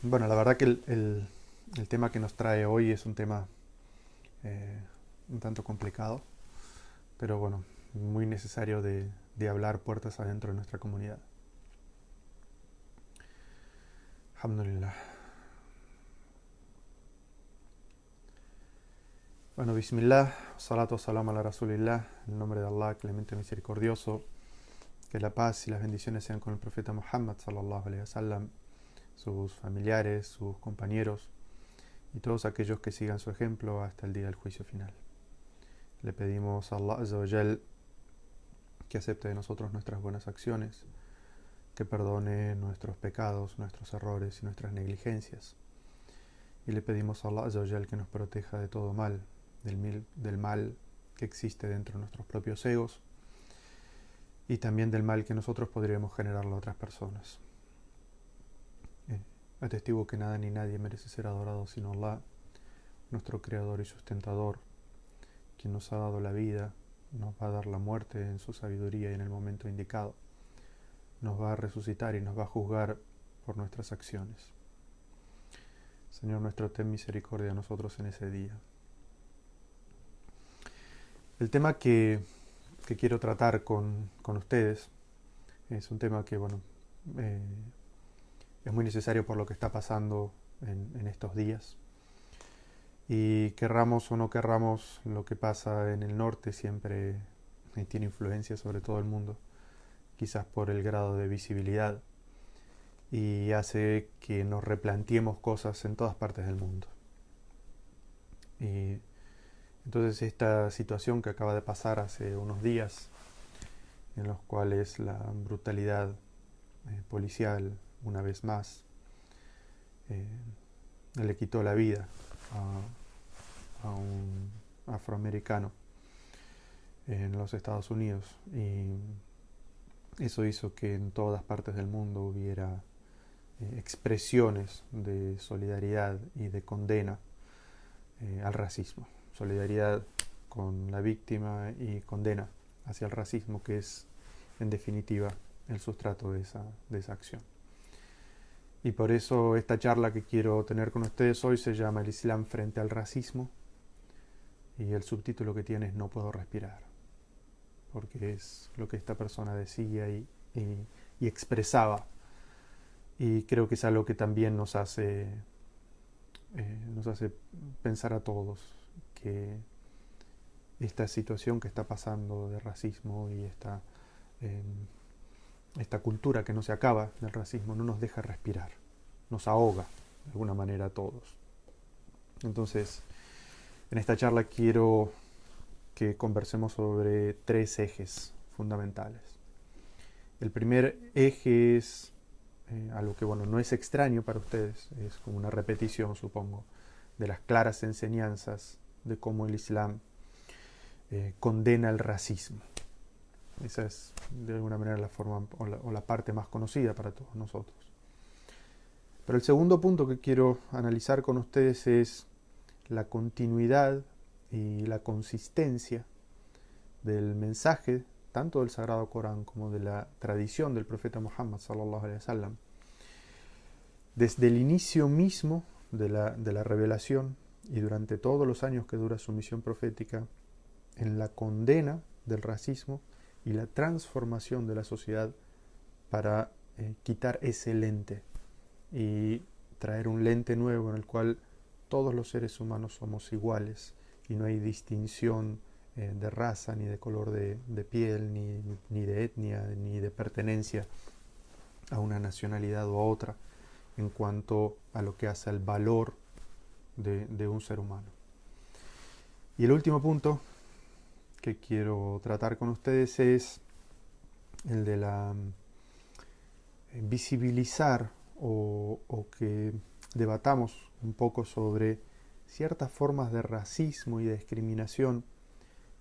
Bueno, la verdad que el tema que nos trae hoy es un tema eh, un tanto complicado, pero bueno, muy necesario de hablar puertas adentro de nuestra comunidad. Alhamdulillah. Bueno, Bismillah, salatu salam ala Rasulillah, en el nombre de Allah, clemente misericordioso, que la paz y las bendiciones sean con el profeta Muhammad sallallahu alaihi wasallam, sus familiares, sus compañeros y todos aquellos que sigan su ejemplo hasta el día del juicio final. Le pedimos a Allah Azza wa Jal que acepte de nosotros nuestras buenas acciones, que perdone nuestros pecados, nuestros errores y nuestras negligencias. Y le pedimos a Allah Azza wa Jal que nos proteja de todo mal, del mal que existe dentro de nuestros propios egos y también del mal que nosotros podríamos generarle a otras personas. Atestigo que nada ni nadie merece ser adorado sino Allah, nuestro creador y sustentador, quien nos ha dado la vida, nos va a dar la muerte en su sabiduría y en el momento indicado, nos va a resucitar y nos va a juzgar por nuestras acciones. Señor nuestro, ten misericordia de nosotros en ese día. El tema que quiero tratar con ustedes es un tema que, bueno, eh, es muy necesario por lo que está pasando en estos días. Y querramos o no querramos, lo que pasa en el norte siempre tiene influencia sobre todo el mundo, quizás por el grado de visibilidad, y hace que nos replanteemos cosas en todas partes del mundo. Y entonces esta situación que acaba de pasar hace unos días, en los cuales la brutalidad policial, una vez más, eh, le quitó la vida a un afroamericano en los Estados Unidos, y eso hizo que en todas partes del mundo hubiera expresiones de solidaridad y de condena al racismo, solidaridad con la víctima y condena hacia el racismo, que es en definitiva el sustrato de esa acción. Y por eso esta charla que quiero tener con ustedes hoy se llama El Islam frente al racismo, y el subtítulo que tiene es No puedo respirar, porque es lo que esta persona decía y expresaba, y creo que es algo que también nos hace pensar a todos que esta situación que está pasando de racismo y eh, esta cultura que no se acaba del racismo no nos deja respirar, nos ahoga de alguna manera a todos. Entonces, en esta charla quiero que conversemos sobre tres ejes fundamentales. El primer eje es algo que, bueno, no es extraño para ustedes, es como una repetición, supongo, de las claras enseñanzas de cómo el Islam condena el racismo. Esa es de alguna manera la forma o la parte más conocida para todos nosotros. Pero el segundo punto que quiero analizar con ustedes es la continuidad y la consistencia del mensaje tanto del Sagrado Corán como de la tradición del profeta Muhammad sallallahu alaihi wasallam desde el inicio mismo de la revelación y durante todos los años que dura su misión profética, en la condena del racismo y la transformación de la sociedad para quitar ese lente y traer un lente nuevo en el cual todos los seres humanos somos iguales y no hay distinción de raza, ni de color de piel, ni de etnia, ni de pertenencia a una nacionalidad o a otra en cuanto a lo que hace al valor de un ser humano. Y el último punto que quiero tratar con ustedes es el de la visibilizar o que debatamos un poco sobre ciertas formas de racismo y de discriminación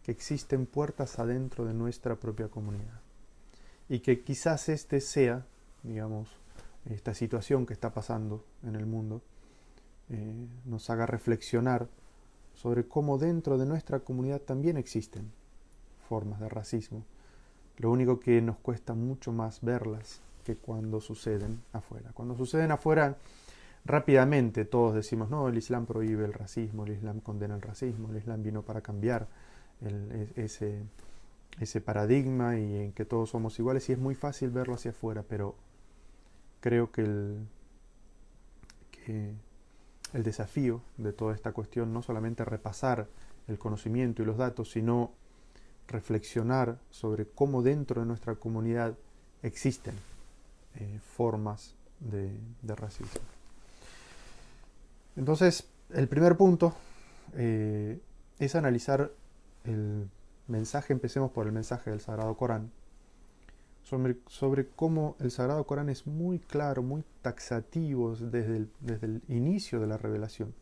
que existen puertas adentro de nuestra propia comunidad, y que quizás este sea, digamos, esta situación que está pasando en el mundo nos haga reflexionar sobre cómo dentro de nuestra comunidad también existen formas de racismo. Lo único que nos cuesta mucho más verlas que cuando suceden afuera. Cuando suceden afuera rápidamente todos decimos, no, el Islam prohíbe el racismo, el Islam condena el racismo, el Islam vino para cambiar ese paradigma y en que todos somos iguales, y es muy fácil verlo hacia afuera, pero creo que el desafío de toda esta cuestión no solamente repasar el conocimiento y los datos, sino reflexionar sobre cómo dentro de nuestra comunidad existen formas de racismo. Entonces, el primer punto es analizar el mensaje, empecemos por el mensaje del Sagrado Corán, sobre cómo el Sagrado Corán es muy claro, muy taxativo desde el inicio de la revelación,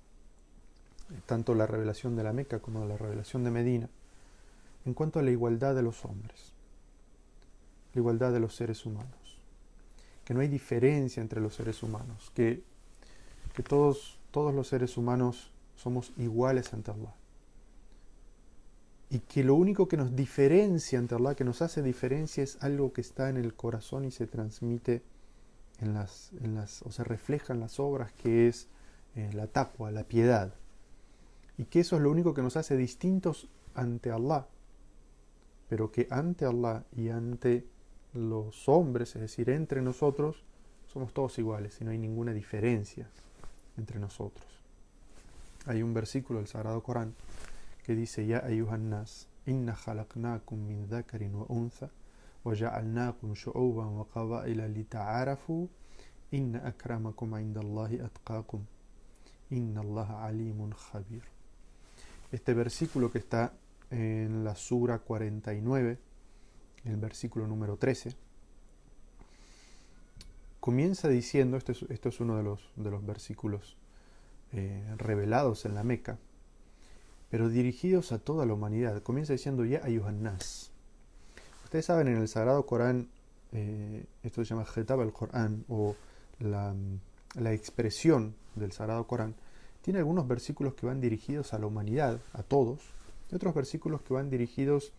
tanto la revelación de la Meca como la revelación de Medina, en cuanto a la igualdad de los hombres, la igualdad de los seres humanos, que no hay diferencia entre los seres humanos, que todos los seres humanos somos iguales ante Allah. Y que lo único que nos diferencia ante Allah, que nos hace diferencia, es algo que está en el corazón y se transmite o se refleja en las obras, que es la taqwa, la piedad. Y que eso es lo único que nos hace distintos ante Allah. Pero que ante Allah y ante los hombres, es decir, entre nosotros, somos todos iguales y no hay ninguna diferencia entre nosotros. Hay un versículo del Sagrado Corán que dice: Ya ayuhan nas, inna khalaqnakum min dhakarin wa untha, wa ja'alnakum shu'uban wa qabaila lita'arafu, inna akramakum indallahi atqakum, inna allaha alimun khabir. Este versículo, que está en la Sura 49, el versículo número 13, comienza diciendo, esto es uno de los versículos revelados en la Meca, pero dirigidos a toda la humanidad. Comienza diciendo: Ya ayuhan nas. Ustedes saben, en el Sagrado Corán, esto se llama Khitab al-Corán, o la expresión del Sagrado Corán, tiene algunos versículos que van dirigidos a la humanidad, a todos, y otros versículos que van dirigidos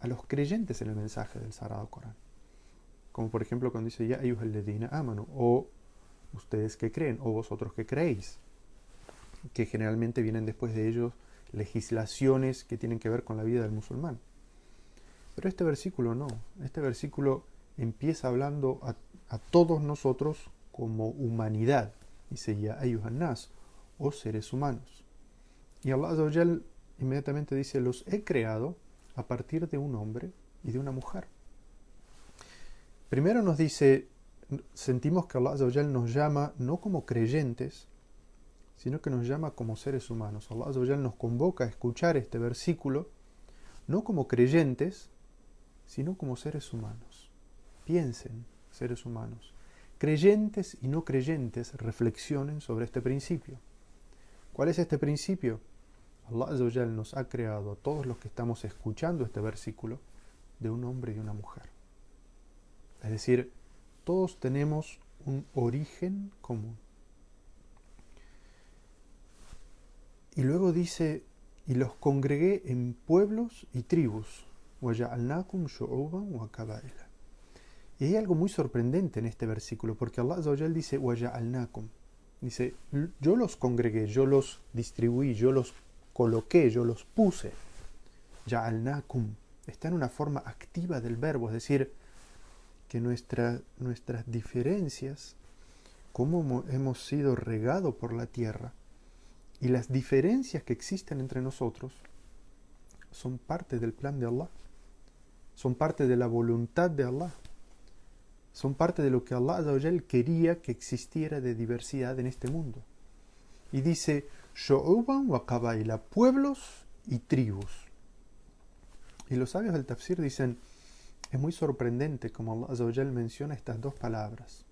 a los creyentes en el mensaje del Sagrado Corán. Como por ejemplo cuando dice: Ya ayyuhalladhina amanu, o ustedes que creen, o vosotros que creéis, que generalmente vienen después de ellos legislaciones que tienen que ver con la vida del musulmán. Pero este versículo no. Este versículo empieza hablando a todos nosotros como humanidad. Dice: Ya ayyuhan nas, o seres humanos. Y Allah Azza wa Jal inmediatamente dice: los he creado a partir de un hombre y de una mujer. Primero nos dice, sentimos que Allah Azza wa Jal nos llama no como creyentes, sino que nos llama como seres humanos. Allah Azza wa Jal nos convoca a escuchar este versículo no como creyentes, sino como seres humanos. Piensen, seres humanos. Creyentes y no creyentes reflexionen sobre este principio. ¿Cuál es este principio? Allah Azza wa Jal nos ha creado a todos los que estamos escuchando este versículo de un hombre y de una mujer. Es decir, todos tenemos un origen común. Y luego dice: y los congregué en pueblos y tribus. وَجَعَلْنَاكُمْ شُعُوبًا وَقَبَائِلَ. Y hay algo muy sorprendente en este versículo, porque Allah Azza wa Jal dice: وَجَعَلْنَاكُمْ. Dice: yo los congregué, yo los distribuí, yo los coloqué, yo los puse. Ja'alnakum. Está en una forma activa del verbo, es decir, que nuestras diferencias, cómo hemos sido regados por la tierra, y las diferencias que existen entre nosotros, son parte del plan de Allah, son parte de la voluntad de Allah, son parte de lo que Allah Azza wa Jal quería que existiera de diversidad en este mundo. Y dice: Shu'uban wa qabaila, pueblos y tribus. Y los sabios del tafsir dicen: es muy sorprendente como Allah Azza wa Jal menciona estas dos palabras,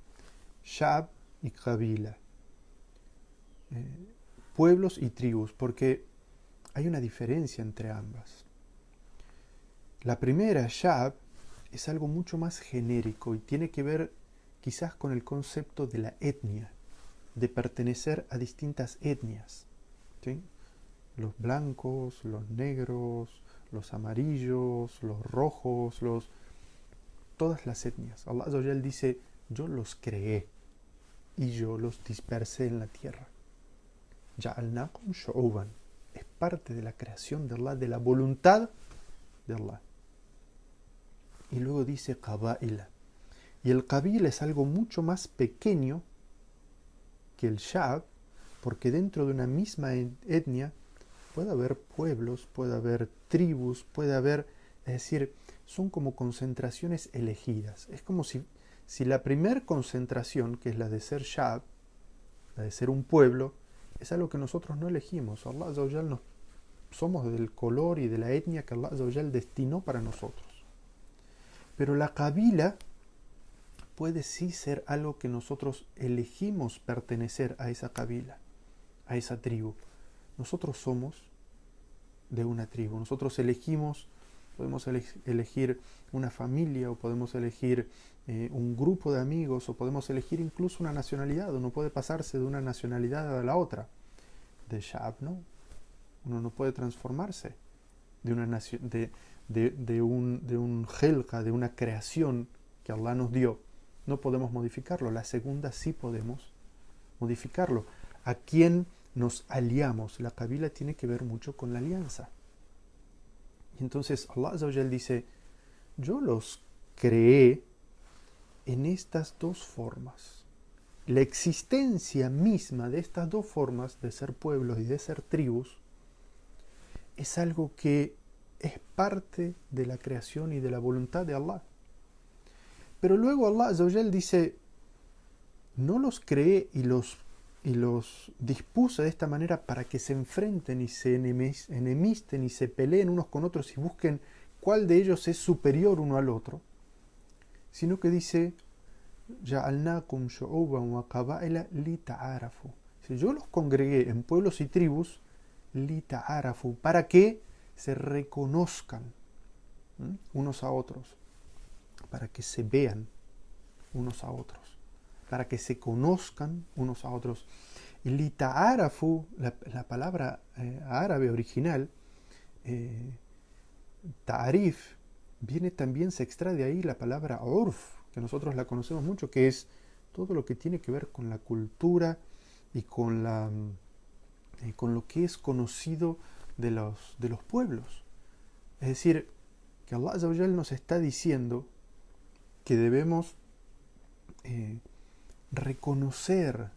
Sha'b y Qabila, pueblos y tribus, porque hay una diferencia entre ambas. La primera, Sha'b, es algo mucho más genérico y tiene que ver quizás con el concepto de la etnia, de pertenecer a distintas etnias, ¿sí? Los blancos, los negros, los amarillos, los rojos, todas las etnias. Allah Azza wa Jal dice: yo los creé. y yo los dispersé en la tierra. Ja'alnakum shu'uban. Es parte de la creación de Allah, de la voluntad de Allah. Y luego dice qaba'ila. Y el qabil es algo mucho más pequeño que el sha'b, porque dentro de una misma etnia puede haber pueblos, puede haber tribus, puede haber, es decir, son como concentraciones elegidas. Es como si la primer concentración, que es la de ser sha'b, la de ser un pueblo, es algo que nosotros no elegimos. Allah Azza wa Jal somos del color y de la etnia que Allah Azza wa Jal destinó para nosotros. Pero la qabila puede sí ser algo que nosotros elegimos pertenecer a esa qabila, a esa tribu. Nosotros somos de una tribu. Nosotros elegimos, podemos elegir una familia, o podemos elegir un grupo de amigos, o podemos elegir incluso una nacionalidad. Uno puede pasarse de una nacionalidad a la otra. De Sha'ab, ¿no? Uno no puede transformarse de una de un jelqa, de una creación que Allah nos dio. No podemos modificarlo. La segunda sí podemos modificarlo. ¿A quién nos aliamos? La qabila tiene que ver mucho con la alianza. Y entonces Allah Azza wa Jal dice, yo los creé en estas dos formas. La existencia misma de estas dos formas, de ser pueblos y de ser tribus, es algo que es parte de la creación y de la voluntad de Allah. Pero luego Allah Azza wa Jal dice, no los creé y los dispuse de esta manera para que se enfrenten y se enemisten y se peleen unos con otros y busquen cuál de ellos es superior uno al otro, sino que dice, Ja'alnakum shu'uban wa qaba'ila li ta'arafu. Yo los congregué en pueblos y tribus li ta'arafu, para que se reconozcan unos a otros, para que se vean unos a otros, para que se conozcan unos a otros. Y li ta'arafu, la palabra árabe original, ta'arif, viene también, se extrae de ahí la palabra urf, que nosotros la conocemos mucho, que es todo lo que tiene que ver con la cultura y con lo que es conocido de los pueblos. Es decir, que Allah Azza wa Jal nos está diciendo que debemos reconocer,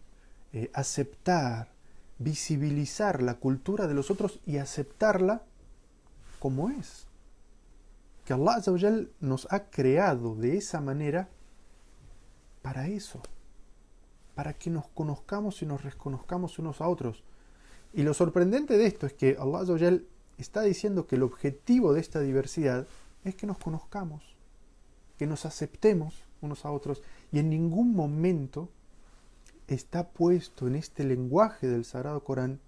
aceptar, visibilizar la cultura de los otros y aceptarla como es. Que Allah Azza wa Jal nos ha creado de esa manera para eso, para que nos conozcamos y nos reconozcamos unos a otros. Y lo sorprendente de esto es que Allah Azza wa Jal está diciendo que el objetivo de esta diversidad es que nos conozcamos, que nos aceptemos unos a otros, y en ningún momento está puesto en este lenguaje del Sagrado Corán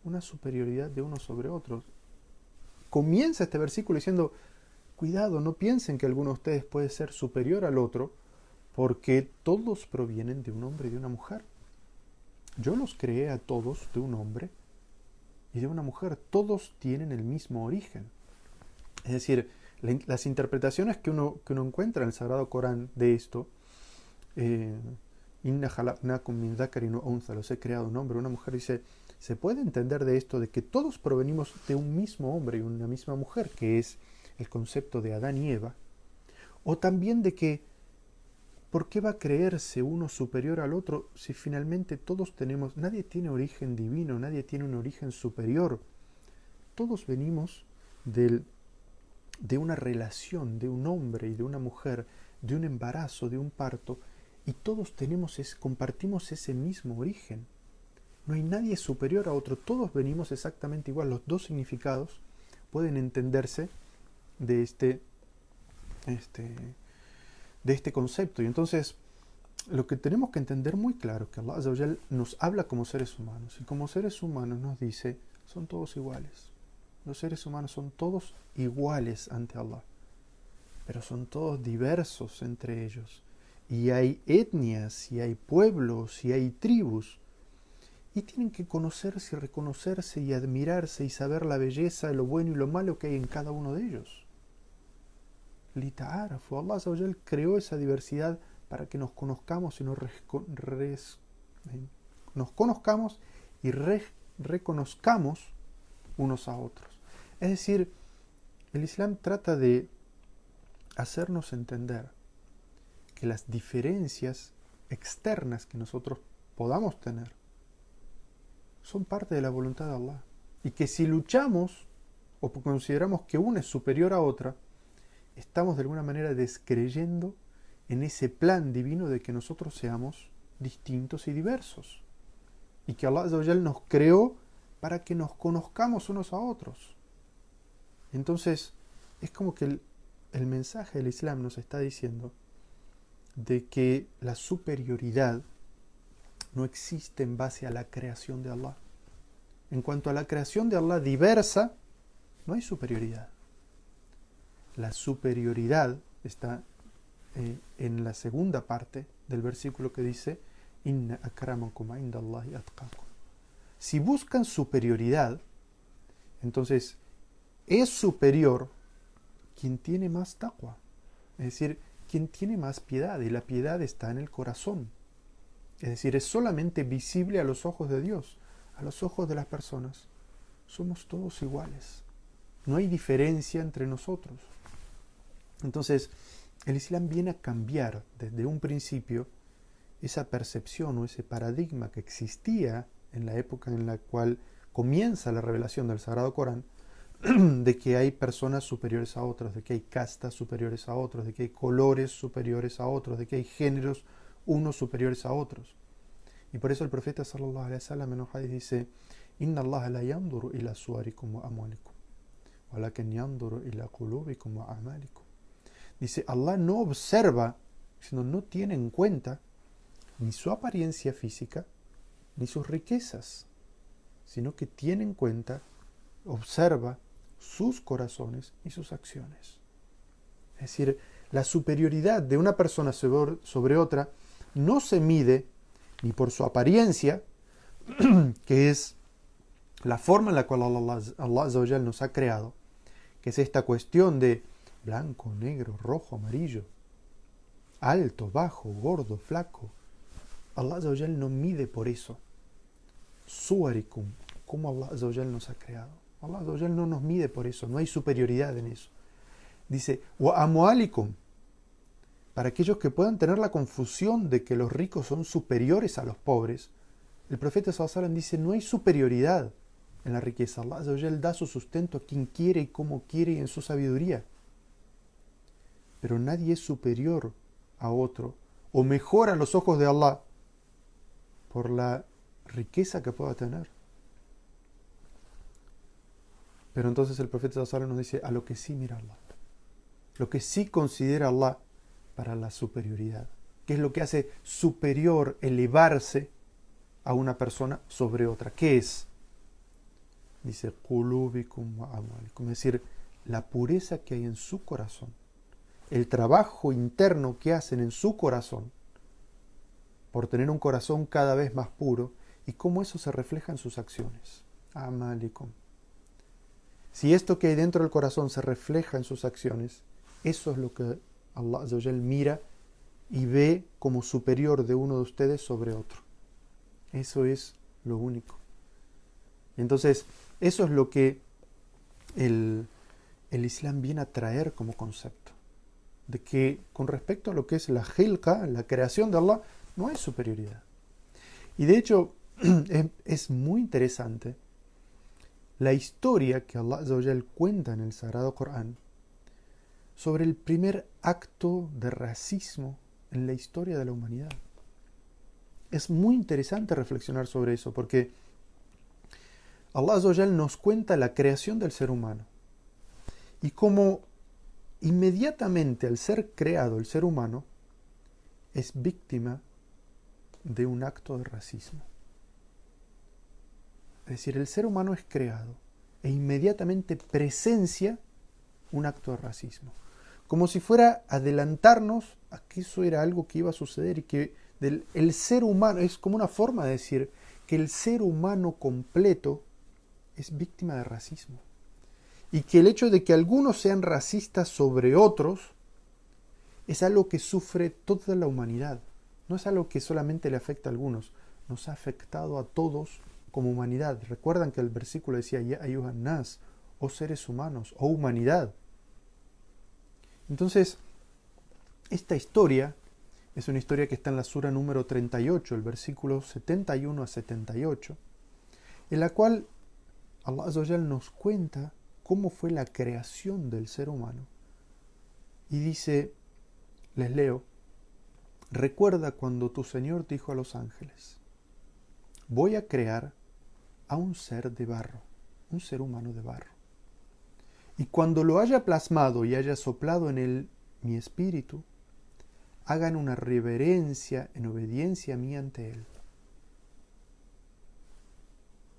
una superioridad de unos sobre otros. Comienza este versículo diciendo, cuidado, no piensen que alguno de ustedes puede ser superior al otro, porque todos provienen de un hombre y de una mujer. Yo los creé a todos de un hombre y de una mujer. Todos tienen el mismo origen. Es decir, las interpretaciones que uno encuentra en el Sagrado Corán de esto, Inna khalaqnakum min dhakarin wa untha, los he creado un hombre, una mujer, dice, se puede entender de esto de que todos provenimos de un mismo hombre y una misma mujer, que es el concepto de Adán y Eva, o también de que ¿por qué va a creerse uno superior al otro si finalmente todos tenemos, nadie tiene origen divino, nadie tiene un origen superior? Todos venimos de una relación, de un hombre y de una mujer, de un embarazo, de un parto, y todos compartimos ese mismo origen. No hay nadie superior a otro, todos venimos exactamente igual. Los dos significados pueden entenderse de este concepto. Y entonces, lo que tenemos que entender muy claro es que Allah Azza wa Jal nos habla como seres humanos, y como seres humanos nos dice, son todos iguales. Los seres humanos son todos iguales ante Allah, pero son todos diversos entre ellos. Y hay etnias, y hay pueblos, y hay tribus, y tienen que conocerse y reconocerse y admirarse y saber la belleza, lo bueno y lo malo que hay en cada uno de ellos. Lita'arafu, Allah Azza wa Jal creó esa diversidad para que nos conozcamos y nos Nos conozcamos y reconozcamos unos a otros. Es decir, el Islam trata de hacernos entender que las diferencias externas que nosotros podamos tener son parte de la voluntad de Allah. Y que si luchamos o consideramos que una es superior a otra, estamos de alguna manera descreyendo en ese plan divino de que nosotros seamos distintos y diversos. Y que Allah Azza wa Jal nos creó para que nos conozcamos unos a otros. Entonces, es como que el mensaje del Islam nos está diciendo de que la superioridad no existe en base a la creación de Allah. En cuanto a la creación de Allah diversa, no hay superioridad. La superioridad está en la segunda parte del versículo que dice Inna akramakum indallahi atqakum. Si buscan superioridad, entonces es superior quien tiene más taqwa, es decir, quien tiene más piedad, y la piedad está en el corazón. Es decir, es solamente visible a los ojos de Dios, a los ojos de las personas. Somos todos iguales. No hay diferencia entre nosotros. Entonces, el Islam viene a cambiar desde un principio esa percepción o ese paradigma que existía en la época en la cual comienza la revelación del Sagrado Corán, de que hay personas superiores a otras, de que hay castas superiores a otros, de que hay colores superiores a otros, de que hay géneros unos superiores a otros. Y por eso el profeta sallallahu alaihi wasallam en un hadith dice: Inna Allah la yanduru ila suwarikum wa amwalikum, walakin yanduru ila qulubikum wa a'malikum. Dice, Allah no observa, sino no tiene en cuenta ni su apariencia física ni sus riquezas, sino que tiene en cuenta, observa sus corazones y sus acciones. Es decir, la superioridad de una persona sobre otra no se mide ni por su apariencia, que es la forma en la cual Allah Azza wa Jal nos ha creado, que es esta cuestión de blanco, negro, rojo, amarillo, alto, bajo, gordo, flaco. Allah Azza wa Jal no mide por eso. Suwarikum, como Allah Azza wa Jal nos ha creado. Allah Azza wa Jal no nos mide por eso, no hay superioridad en eso. Dice, wa amwalikum, para aquellos que puedan tener la confusión de que los ricos son superiores a los pobres, el profeta sallallahu alaihi wasallam dice, no hay superioridad en la riqueza. Allah Azza wa Jal da su sustento a quien quiere y como quiere y en su sabiduría. Pero nadie es superior a otro o mejor a los ojos de Allah por la riqueza que pueda tener. Pero entonces el profeta sallallahu alaihi wasallam nos dice a lo que sí mira Allah, lo que sí considera Allah para la superioridad, que es lo que hace superior, elevarse a una persona sobre otra. ¿Qué es? Dice qulubikum wa amwalikum, es decir, la pureza que hay en su corazón, el trabajo interno que hacen en su corazón por tener un corazón cada vez más puro, y cómo eso se refleja en sus acciones. Amalikum. Si esto que hay dentro del corazón se refleja en sus acciones, eso es lo que Allah Azza wa Jal mira y ve como superior de uno de ustedes sobre otro. Eso es lo único. Entonces, eso es lo que el Islam viene a traer como concepto. De que con respecto a lo que es la khilqa, la creación de Allah, no hay superioridad. Y de hecho, es muy interesante la historia que Allah Azza wa Jal cuenta en el Sagrado Corán sobre el primer acto de racismo en la historia de la humanidad. Es muy interesante reflexionar sobre eso, porque Allah Azza wa Jal nos cuenta la creación del ser humano y cómo inmediatamente al ser creado el ser humano es víctima de un acto de racismo. Es decir, el ser humano es creado e inmediatamente presencia un acto de racismo, como si fuera adelantarnos a que eso era algo que iba a suceder, y que el ser humano es como una forma de decir que el ser humano completo es víctima de racismo, y que el hecho de que algunos sean racistas sobre otros es algo que sufre toda la humanidad. No es algo que solamente le afecta a algunos. nos ha afectado a todos como humanidad. Recuerdan que el versículo decía, Ya ayuhan nas, oh seres humanos, oh humanidad. Entonces, esta historia es una historia que está en la sura número 38, el versículo 71 a 78, en la cual Allah Azza wa Jal nos cuenta cómo fue la creación del ser humano. Y dice, les leo, recuerda cuando tu Señor dijo a los ángeles, voy a crear a un ser de barro, un ser humano de barro. Y cuando lo haya plasmado y haya soplado en él mi espíritu, hagan una reverencia en obediencia a mí ante él.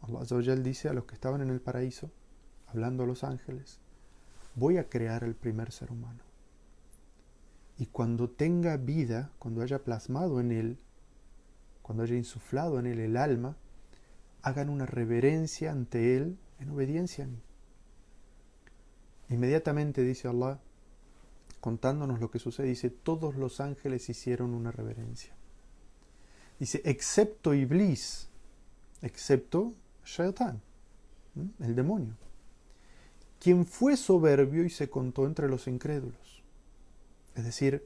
Allah Azza wa Jal dice a los que estaban en el paraíso, hablando a los ángeles, voy a crear el primer ser humano. Y cuando tenga vida, cuando haya plasmado en él, cuando haya insuflado en él el alma, hagan una reverencia ante él en obediencia a mí. Inmediatamente dice Allah, contándonos lo que sucede, dice, todos los ángeles hicieron una reverencia. Dice, excepto Iblis, excepto Shaitán, el demonio, quien fue soberbio y se contó entre los incrédulos. Es decir,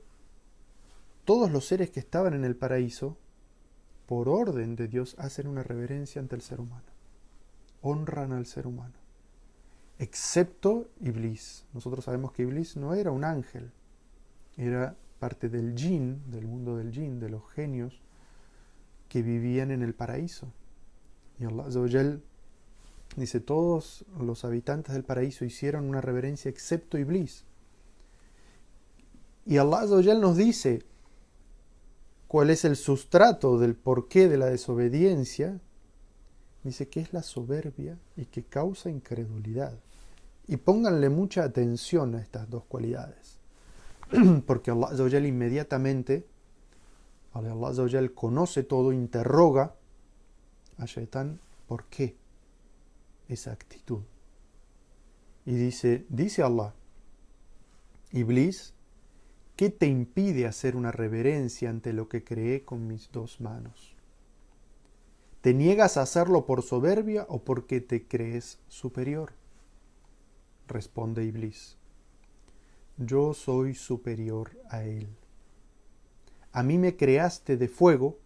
todos los seres que estaban en el paraíso, por orden de Dios, hacen una reverencia ante el ser humano. Honran al ser humano. Excepto Iblis. Nosotros sabemos que Iblis no era un ángel. Era parte del jinn, del mundo del jinn, de los genios que vivían en el paraíso. Y Allah Azza wa Jal dice, todos los habitantes del paraíso hicieron una reverencia excepto Iblis. Y Allah Azza wa Jal nos dice cuál es el sustrato del porqué de la desobediencia. Dice que es la soberbia y que causa incredulidad. Y pónganle mucha atención a estas dos cualidades. Porque Allah Azza wa Jal inmediatamente, Allah Azza wa Jal conoce todo, interroga a Shaitán, ¿por qué esa actitud? Y dice Allah, Iblis, ¿qué te impide hacer una reverencia ante lo que creé con mis dos manos? ¿Te niegas a hacerlo por soberbia o porque te crees superior? Responde Iblis, yo soy superior a él. A mí me creaste de fuego,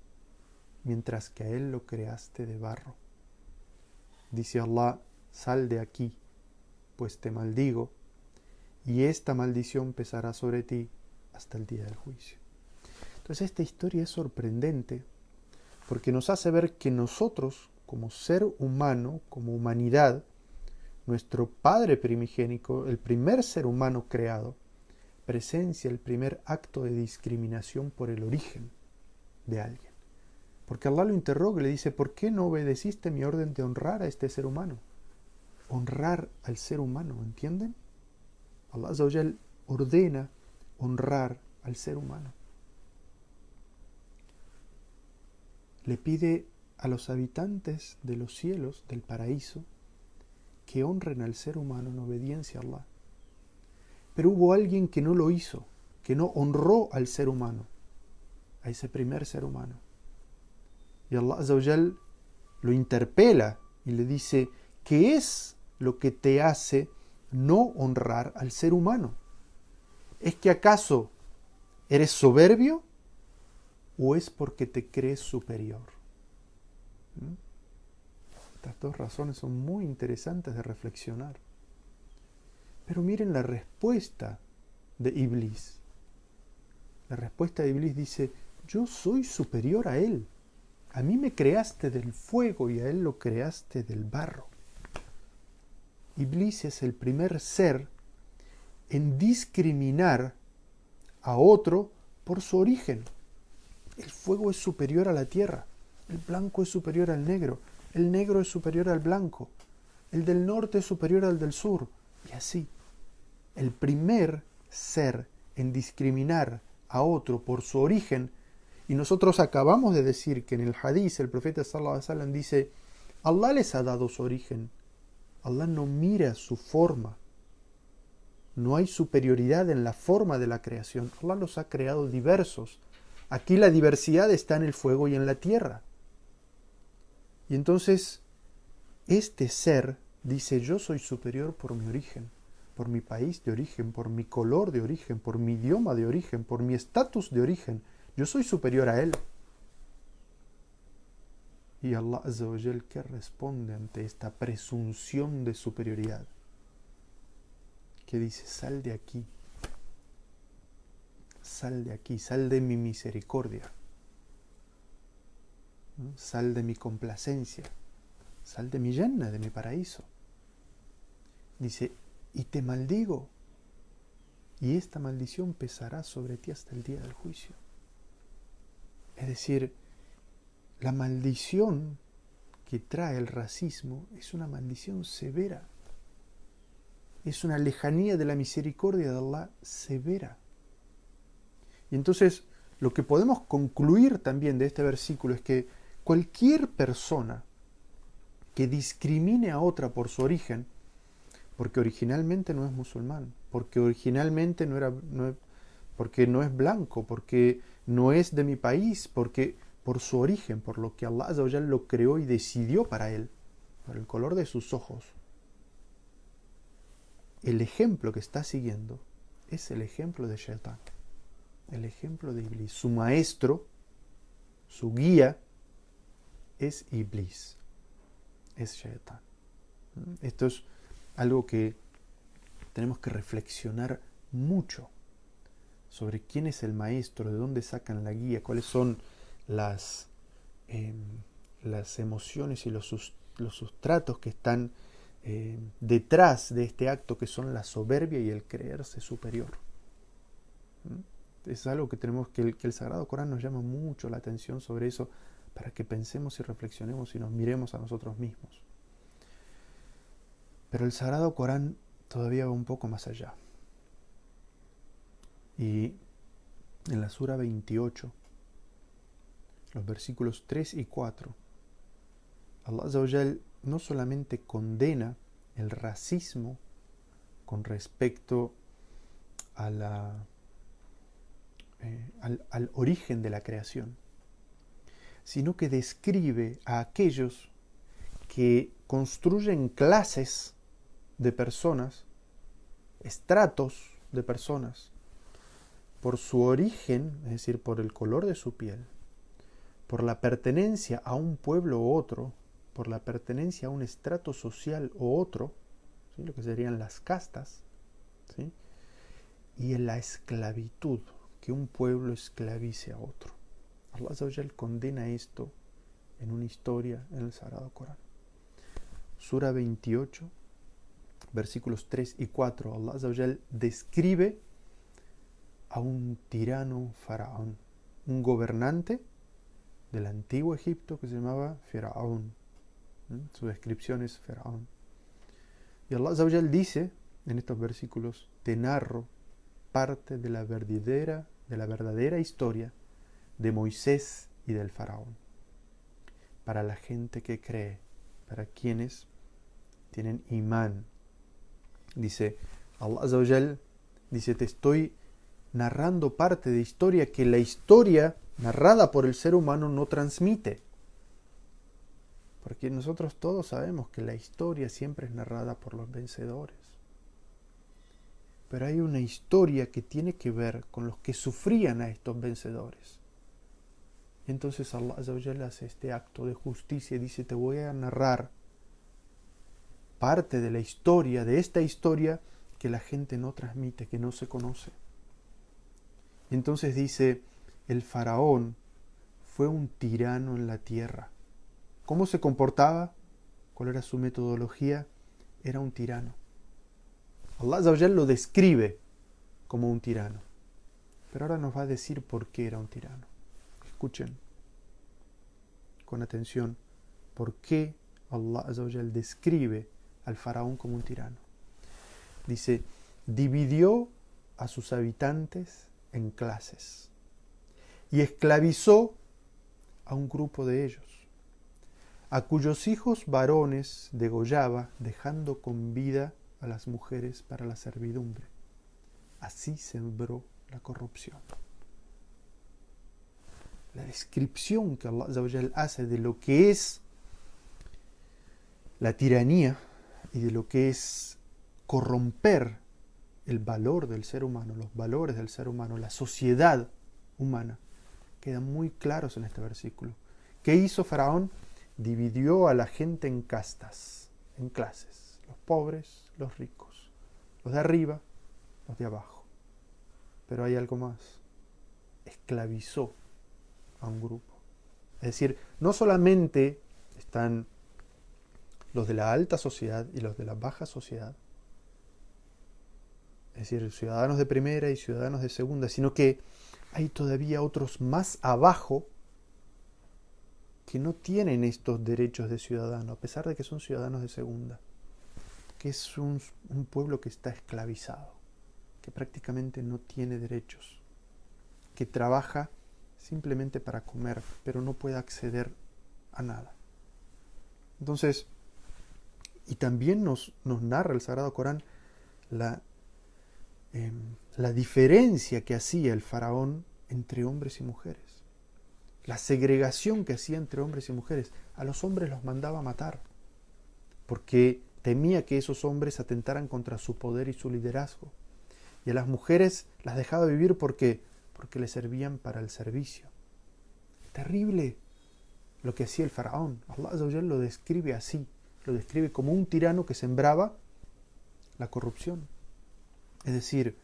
mientras que a él lo creaste de barro. Dice Allah, sal de aquí, pues te maldigo, y esta maldición pesará sobre ti hasta el día del juicio. Entonces esta historia es sorprendente, porque nos hace ver que nosotros, como ser humano, como humanidad, nuestro Padre primigénico, el primer ser humano creado, presencia el primer acto de discriminación por el origen de alguien. Porque Allah lo interroga y le dice, ¿por qué no obedeciste mi orden de honrar a este ser humano? Honrar al ser humano, ¿entienden? Allah Azza wa Jal ordena honrar al ser humano. Le pide a los habitantes de los cielos, del paraíso, que honren al ser humano en obediencia a Allah. Pero hubo alguien que no lo hizo, que no honró al ser humano, a ese primer ser humano. Y Allah Azza wa Jal lo interpela y le dice, ¿qué es lo que te hace no honrar al ser humano? ¿Es que acaso eres soberbio o es porque te crees superior? Estas dos razones son muy interesantes de reflexionar. Pero miren la respuesta de Iblis. La respuesta de Iblis dice, yo soy superior a él. A mí me creaste del fuego y a él lo creaste del barro. Iblis es el primer ser en discriminar a otro por su origen. El fuego es superior a la tierra, el blanco es superior al negro, el negro es superior al blanco, el del norte es superior al del sur, y así. El primer ser en discriminar a otro por su origen, y nosotros acabamos de decir que en el hadith el profeta sallallahu alaihi wasallam dice, Allah les ha dado su origen, Allah no mira su forma, no hay superioridad en la forma de la creación, Allah los ha creado diversos. Aquí la diversidad está en el fuego y en la tierra. Y entonces este ser dice, yo soy superior por mi origen, por mi país de origen, por mi color de origen, por mi idioma de origen, por mi estatus de origen. Yo soy superior a él. Y Allah Azza wa Jal, ¿qué responde ante esta presunción de superioridad? Que dice, sal de aquí, sal de mi misericordia, sal de mi complacencia, sal de mi Jannah, de mi paraíso. Dice, y te maldigo, y esta maldición pesará sobre ti hasta el día del juicio. Es decir, la maldición que trae el racismo es una maldición severa. Es una lejanía de la misericordia de Allah severa. Y entonces, lo que podemos concluir también de este versículo es que cualquier persona que discrimine a otra por su origen, porque originalmente no es musulmán, porque originalmente porque no es blanco, porque no es de mi país, porque por su origen, por lo que Allah Azza wa Jal lo creó y decidió para él, por el color de sus ojos, el ejemplo que está siguiendo es el ejemplo de Shaitán, el ejemplo de Iblis. Su maestro, su guía, es Iblis, es Shaitán. Esto es algo que tenemos que reflexionar mucho sobre quién es el maestro, de dónde sacan la guía, cuáles son las emociones y los sustratos que están detrás de este acto, que son la soberbia y el creerse superior. Es algo que tenemos que el Sagrado Corán nos llama mucho la atención sobre eso, para que pensemos y reflexionemos y nos miremos a nosotros mismos. Pero el Sagrado Corán todavía va un poco más allá. Y en la Sura 28, los versículos 3 y 4, Allah Azza wa Jal no solamente condena el racismo con respecto a al origen de la creación, sino que describe a aquellos que construyen clases de personas, estratos de personas, por su origen, es decir, por el color de su piel, por la pertenencia a un pueblo u otro, por la pertenencia a un estrato social u otro, ¿sí?, lo que serían las castas, ¿sí?, y en la esclavitud, que un pueblo esclavice a otro. Allah Azza wa Jal condena esto en una historia en el Sagrado Corán. Sura 28, versículos 3 y 4, Allah Azza wa Jal describe a un tirano faraón, un gobernante del antiguo Egipto que se llamaba Faraón. Su descripción es Faraón. Y Allah Azza wa Jal dice en estos versículos, te narro parte de la verdadera historia de Moisés y del Faraón, para la gente que cree, para quienes tienen imán. Dice Allah Azza wa Jal, dice, te estoy narrando parte de historia que la historia narrada por el ser humano no transmite. Porque nosotros todos sabemos que la historia siempre es narrada por los vencedores. Pero hay una historia que tiene que ver con los que sufrían a estos vencedores. Y entonces Allah Azza wa Jalla hace este acto de justicia y dice, te voy a narrar parte de la historia, de esta historia que la gente no transmite, que no se conoce. Y entonces dice, el faraón fue un tirano en la tierra. ¿Cómo se comportaba? ¿Cuál era su metodología? Era un tirano. Allah Azza wa Jalla lo describe como un tirano. Pero ahora nos va a decir por qué era un tirano. Escuchen con atención por qué Allah Azza wa Jalla describe al faraón como un tirano. Dice, dividió a sus habitantes en clases y esclavizó a un grupo de ellos, a cuyos hijos varones degollaba, dejando con vida a las mujeres para la servidumbre. Así sembró la corrupción. La descripción que Allah Azza wa Jal hace de lo que es la tiranía y de lo que es corromper el valor del ser humano, los valores del ser humano, la sociedad humana, quedan muy claros en este versículo. ¿Qué hizo Faraón? Dividió a la gente en castas, en clases, los pobres, los ricos, los de arriba, los de abajo. Pero hay algo más, esclavizó a un grupo. Es decir, no solamente están los de la alta sociedad y los de la baja sociedad, es decir, ciudadanos de primera y ciudadanos de segunda, sino que hay todavía otros más abajo que no tienen estos derechos de ciudadano, a pesar de que son ciudadanos de segunda, que es un pueblo que está esclavizado, que prácticamente no tiene derechos, que trabaja simplemente para comer, pero no puede acceder a nada. Entonces, y también nos narra el Sagrado Corán la diferencia que hacía el faraón entre hombres y mujeres, la segregación que hacía entre hombres y mujeres. A los hombres los mandaba a matar, porque temía que esos hombres atentaran contra su poder y su liderazgo. Y a las mujeres las dejaba vivir porque le servían para el servicio. Terrible lo que hacía el faraón. Allah Azza wa Jalla lo describe así, lo describe como un tirano que sembraba la corrupción. Es decir,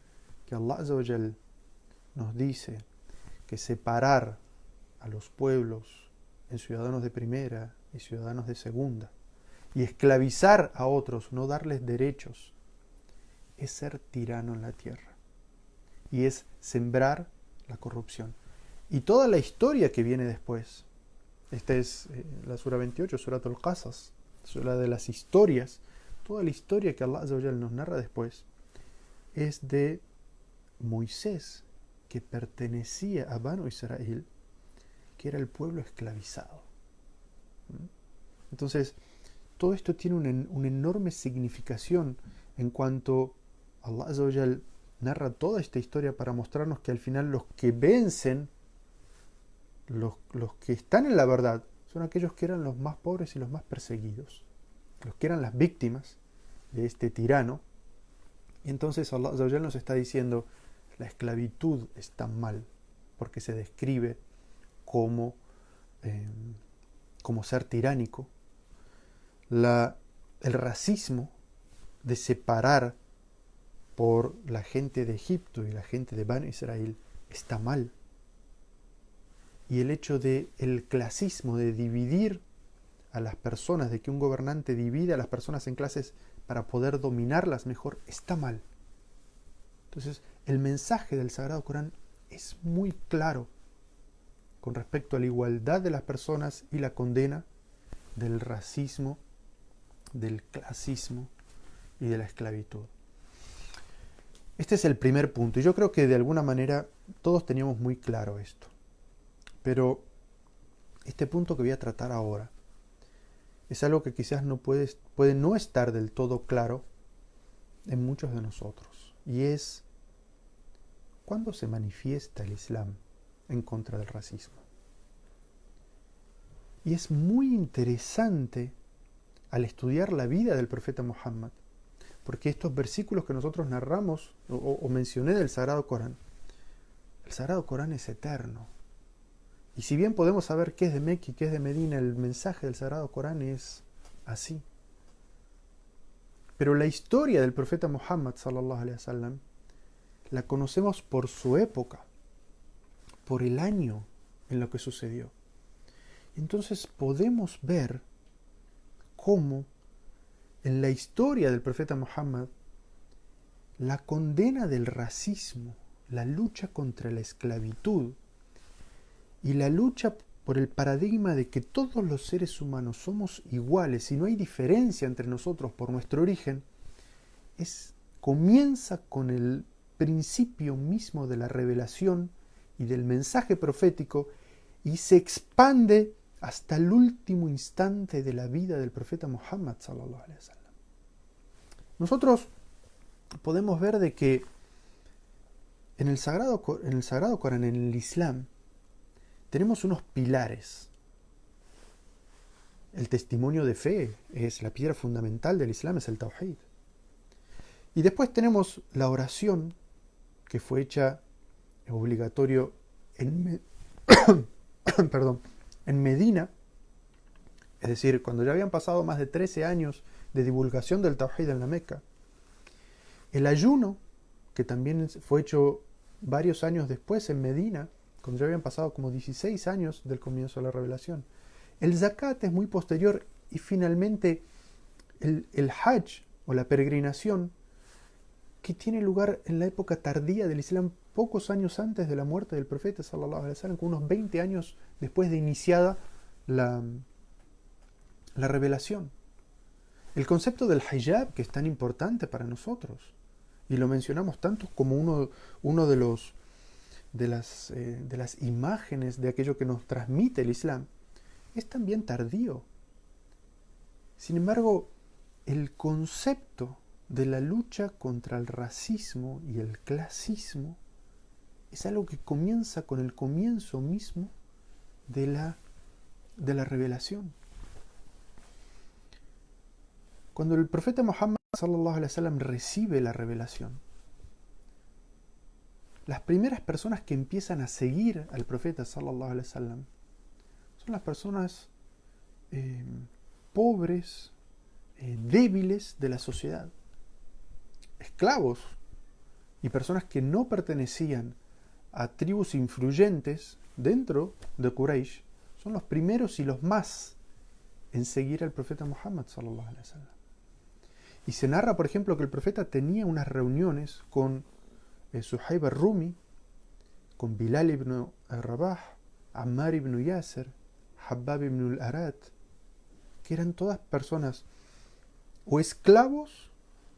que Allah Azza wa Jalla nos dice que separar a los pueblos en ciudadanos de primera y ciudadanos de segunda y esclavizar a otros, no darles derechos, es ser tirano en la tierra y es sembrar la corrupción. Y toda la historia que viene después, esta es la sura 28, Surat al-Qasas, sura de las historias, toda la historia que Allah Azza wa Jalla nos narra después es de Moisés, que pertenecía a Banu Israel, que era el pueblo esclavizado. Entonces, todo esto tiene una enorme significación en cuanto Allah Azza wa Jalla narra toda esta historia para mostrarnos que al final los que vencen, los que están en la verdad, son aquellos que eran los más pobres y los más perseguidos, los que eran las víctimas de este tirano. Y entonces Allah Azza wa Jalla nos está diciendo, la esclavitud está mal, porque se describe como ser tiránico. El racismo de separar por la gente de Egipto y la gente de Banu Israel está mal. Y el hecho de el clasismo, de dividir a las personas, de que un gobernante divide a las personas en clases para poder dominarlas mejor, está mal. Entonces, el mensaje del Sagrado Corán es muy claro con respecto a la igualdad de las personas y la condena del racismo, del clasismo y de la esclavitud. Este es el primer punto, y yo creo que de alguna manera todos teníamos muy claro esto. Pero este punto que voy a tratar ahora es algo que quizás puede no estar del todo claro en muchos de nosotros, y es ¿cuándo se manifiesta el Islam en contra del racismo? Y es muy interesante al estudiar la vida del profeta Muhammad, porque estos versículos que nosotros narramos o mencioné del Sagrado Corán, el Sagrado Corán es eterno. Y si bien podemos saber qué es de Mecca y qué es de Medina, el mensaje del Sagrado Corán es así. Pero la historia del profeta Muhammad sallallahu alaihi wasallam la conocemos por su época, por el año en lo que sucedió. Entonces podemos ver cómo en la historia del profeta Muhammad la condena del racismo, la lucha contra la esclavitud y la lucha por el paradigma de que todos los seres humanos somos iguales y no hay diferencia entre nosotros por nuestro origen, comienza con el principio mismo de la revelación y del mensaje profético y se expande hasta el último instante de la vida del profeta Muhammad sallallahu alaihi wasallam. Nosotros podemos ver de que en el Sagrado Corán, en el Islam, tenemos unos pilares el testimonio de fe, es la piedra fundamental del Islam, es el Tawhid. Y después tenemos la oración, que fue hecha obligatorio perdón, en Medina, es decir, cuando ya habían pasado más de 13 años de divulgación del Tawhid en la Meca. El ayuno, que también fue hecho varios años después en Medina, cuando ya habían pasado como 16 años del comienzo de la revelación. El zakat es muy posterior y finalmente el hajj o la peregrinación, que tiene lugar en la época tardía del Islam, pocos años antes de la muerte del profeta sallallahu alaihi wasallam, unos 20 años después de iniciada la revelación. El concepto del hijab, que es tan importante para nosotros, y lo mencionamos tanto como uno de las imágenes de aquello que nos transmite el Islam, es también tardío. Sin embargo, el concepto de la lucha contra el racismo y el clasismo es algo que comienza con el comienzo mismo de la revelación. Cuando el profeta Muhammad sallallahu alaihi wasallam recibe la revelación, las primeras personas que empiezan a seguir al profeta sallallahu alaihi wasallam son las personas pobres, débiles de la sociedad, esclavos y personas que no pertenecían a tribus influyentes dentro de Quraysh, son los primeros y los más en seguir al profeta Muhammad sallallahu alaihi wasallam. Y se narra, por ejemplo, que el profeta tenía unas reuniones con Suhaib al-Rumi, con Bilal ibn al-Rabah, Ammar ibn Yasser, Habbab ibn al-Arat, que eran todas personas o esclavos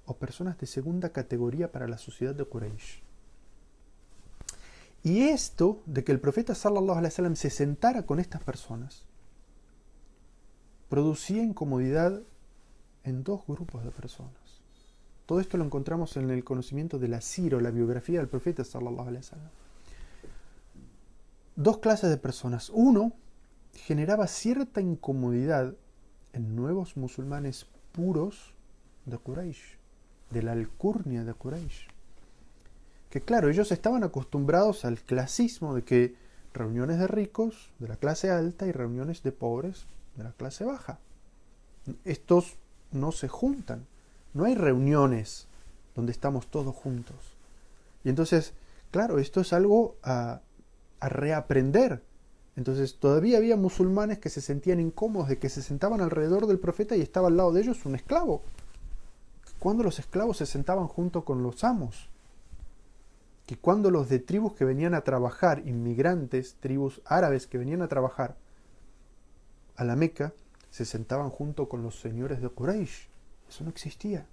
o personas de segunda categoría para la sociedad de Quraysh. Y esto de que el profeta sallallahu alaihi wasallam se sentara con estas personas producía incomodidad en dos grupos de personas. Todo esto lo encontramos en el conocimiento de la sira o la biografía del profeta sallallahu alaihi wasallam. Dos clases de personas. Uno, generaba cierta incomodidad en nuevos musulmanes puros de Quraysh, de la alcurnia de Quraysh. Que claro, ellos estaban acostumbrados al clasismo de que reuniones de ricos de la clase alta y reuniones de pobres de la clase baja. Estos no se juntan. No hay reuniones donde estamos todos juntos. Y entonces, claro, esto es algo a reaprender. Entonces, todavía había musulmanes que se sentían incómodos de que se sentaban alrededor del profeta y estaba al lado de ellos un esclavo. Cuando los esclavos se sentaban junto con los amos. Que cuando los de tribus que venían a trabajar, inmigrantes, tribus árabes que venían a trabajar a la Meca, se sentaban junto con los señores de Quraysh. Eso no existía.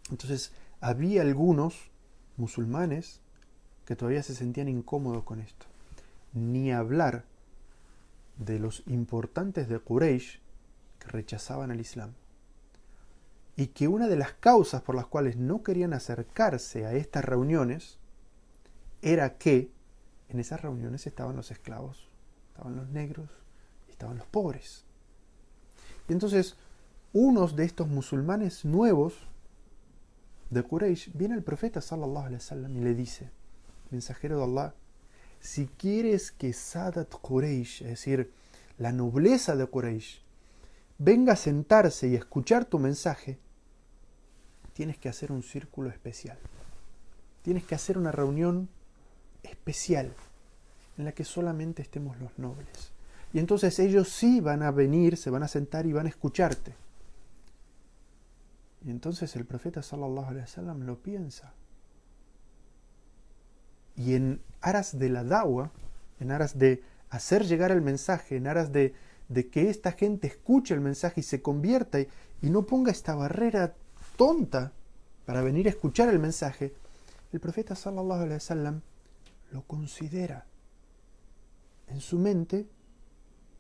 Entonces, había algunos musulmanes que todavía se sentían incómodos con esto. Ni hablar de los importantes de Quraysh que rechazaban al Islam. Y que una de las causas por las cuales no querían acercarse a estas reuniones era que en esas reuniones estaban los esclavos, estaban los negros y estaban los pobres. Y entonces, unos de estos musulmanes nuevos de Quraysh viene al profeta sallallahu alaihi wasallam y le dice: mensajero de Allah, si quieres que Sadat Quraysh, es decir, la nobleza de Quraysh, venga a sentarse y a escuchar tu mensaje, tienes que hacer un círculo especial. Tienes que hacer una reunión especial en la que solamente estemos los nobles. Y entonces ellos sí van a venir, se van a sentar y van a escucharte. Y entonces el profeta sallallahu alaihi wasallam lo piensa. Y en aras de la da'wa, en aras de hacer llegar el mensaje, en aras de que esta gente escuche el mensaje y se convierta y no ponga esta barrera tonta para venir a escuchar el mensaje, el profeta sallallahu alaihi wasallam lo considera. En su mente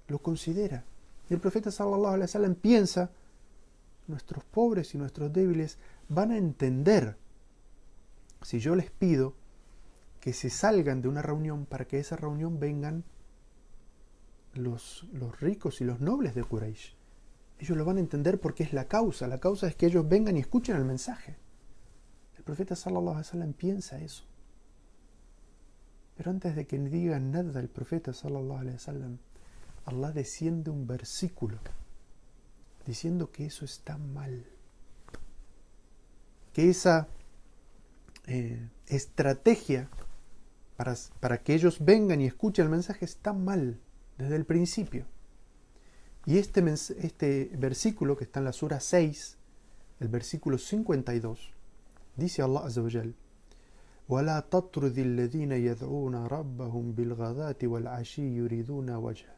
lo considera. Y el profeta sallallahu alaihi wasallam piensa: nuestros pobres y nuestros débiles van a entender si yo les pido que se salgan de una reunión para que esa reunión vengan los ricos y los nobles de Quraysh. Ellos lo van a entender porque es la causa. La causa es que ellos vengan y escuchen el mensaje. El profeta sallallahu alaihi wasallam piensa eso. Pero antes de que digan nada el profeta sallallahu alaihi wasallam, Allah desciende un versículo diciendo que eso está mal. Que esa estrategia para que ellos vengan y escuchen el mensaje está mal desde el principio. Y este versículo que está en la sura 6, el versículo 52, dice Allah Azza wa Jal: وَلَا تَطْرُدِ الَّذِينَ يَدْعُونَ رَبَّهُمْ بِالْغَدَاةِ وَالْعَشِيِّ يُرِيدُونَ وَجْهَهُ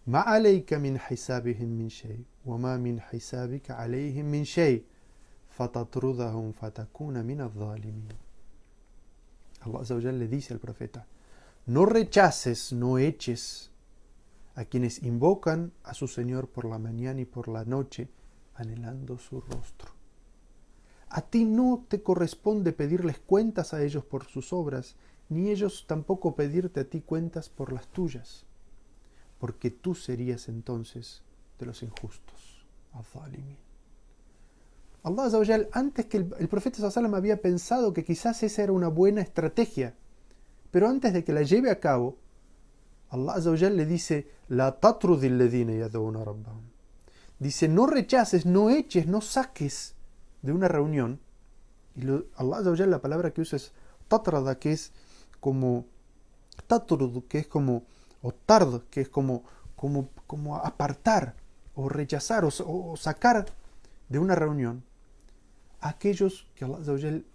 مَا عَلَيْكَ مِنْ حِسَابِهِمْ مِنْ شَيْءٍ وَمَا مِنْ حِسَابِكَ عَلَيْهِمْ مِنْ شَيْءٍ فَتَطْرُدَهُمْ فَتَكُونَ مِنَ الظَّالِمِينَ. Allah Azza wa Jal le dice al profeta: no rechaces, no eches a quienes invocan a su Señor por la mañana y por la noche, anhelando su rostro. A ti no te corresponde pedirles cuentas a ellos por sus obras, ni ellos tampoco pedirte a ti cuentas por las tuyas, porque tú serías entonces de los injustos. Al-Zalimin. Allah Azza wa Jal, antes que el profeta sallallahu alaihi wasallam había pensado que quizás esa era una buena estrategia, pero antes de que la lleve a cabo, Allah Azza wa Jal le dice: La tatrudil ladina yad'una rabbahum. Dice: no rechaces, no eches, no saques de una reunión. Y Allah Azza wa Jal, la palabra que usa es tatrada, que es como tatrud, que es como, o tard, que es como apartar, o rechazar, o sacar de una reunión a aquellos que Allah Azza wa Jal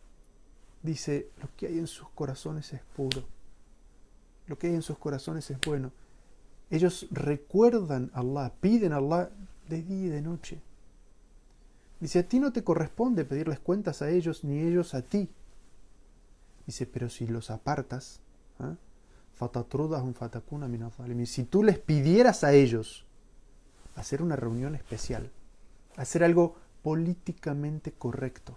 dice: lo que hay en sus corazones es puro, lo que hay en sus corazones es bueno. Ellos recuerdan a Allah, piden a Allah de día y de noche. Dice: a ti no te corresponde pedirles cuentas a ellos, ni ellos a ti. Dice: pero si los apartas, fatatrudahum fatakuna min adh-dhalimin. Si tú les pidieras a ellos hacer una reunión especial, hacer algo políticamente correcto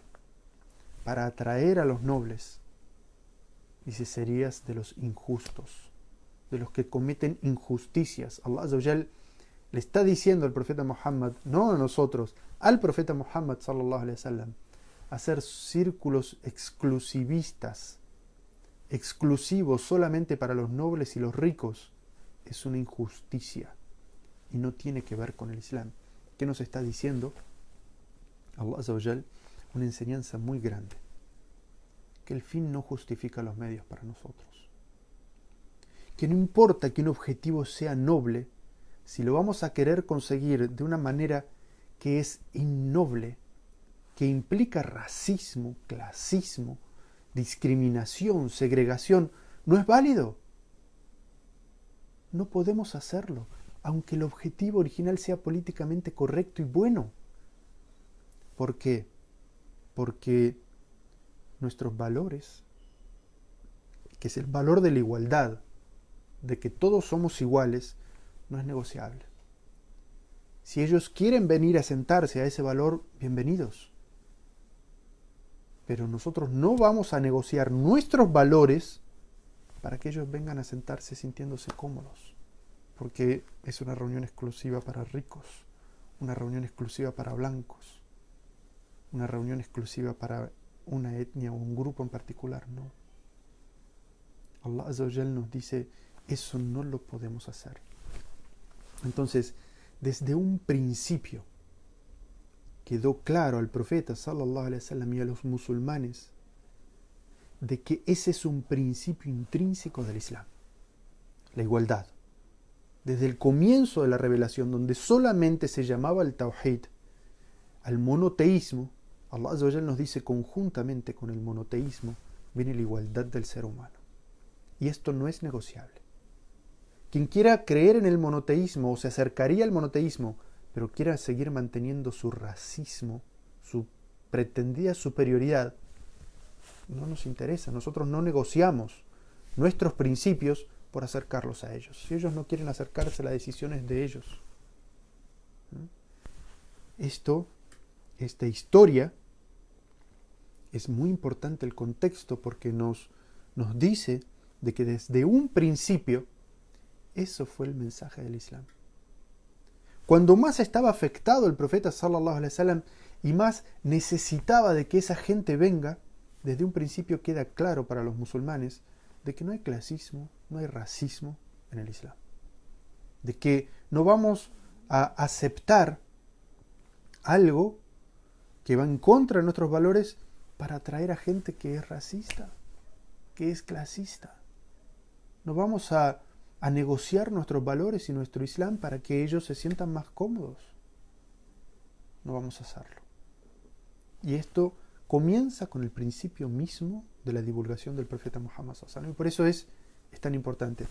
para atraer a los nobles, dice, serías de los injustos, de los que cometen injusticias. Allah Azza wa Jal le está diciendo al profeta Muhammad, no a nosotros, al profeta Muhammad sallallahu alaihi wasallam, hacer círculos exclusivistas, exclusivos solamente para los nobles y los ricos, es una injusticia y no tiene que ver con el Islam. ¿Qué nos está diciendo Allah Azza wa Jal? Una enseñanza muy grande, que el fin no justifica los medios para nosotros. Que no importa que un objetivo sea noble, si lo vamos a querer conseguir de una manera que es innoble, que implica racismo, clasismo, discriminación, segregación, no es válido. No podemos hacerlo, aunque el objetivo original sea políticamente correcto y bueno. ¿Por qué? Porque nuestros valores, que es el valor de la igualdad, de que todos somos iguales, no es negociable. Si ellos quieren venir a sentarse a ese valor, bienvenidos. Pero nosotros no vamos a negociar nuestros valores para que ellos vengan a sentarse sintiéndose cómodos, porque es una reunión exclusiva para ricos, una reunión exclusiva para blancos, una reunión exclusiva para una etnia o un grupo en particular. No. Allah Azza wa Jal nos dice: eso no lo podemos hacer. Entonces, desde un principio quedó claro al profeta sallallahu alaihi wasallam y a los musulmanes de que ese es un principio intrínseco del Islam, la igualdad. Desde el comienzo de la revelación, donde solamente se llamaba al tawhid, al monoteísmo, Allah Azza wa Jal nos dice: conjuntamente con el monoteísmo viene la igualdad del ser humano. Y esto no es negociable. Quien quiera creer en el monoteísmo o se acercaría al monoteísmo, pero quiera seguir manteniendo su racismo, su pretendida superioridad, no nos interesa. Nosotros no negociamos nuestros principios por acercarlos a ellos. Si ellos no quieren acercarse, la decisión es de ellos. Esta historia es muy importante, el contexto, porque nos dice de que desde un principio Eso fue el mensaje del Islam. Cuando más estaba afectado el profeta sallallahu alaihi wasallam y más necesitaba de que esa gente venga, desde un principio queda claro para los musulmanes de que no hay clasismo, no hay racismo en el Islam. De que no vamos a aceptar algo que va en contra de nuestros valores para atraer a gente que es racista, que es clasista. No vamos a negociar nuestros valores y nuestro Islam para que ellos se sientan más cómodos. No vamos a hacerlo. Y esto comienza con el principio mismo de la divulgación del profeta Muhammad sallallahu alaihi wasallam. Y por eso es tan importante.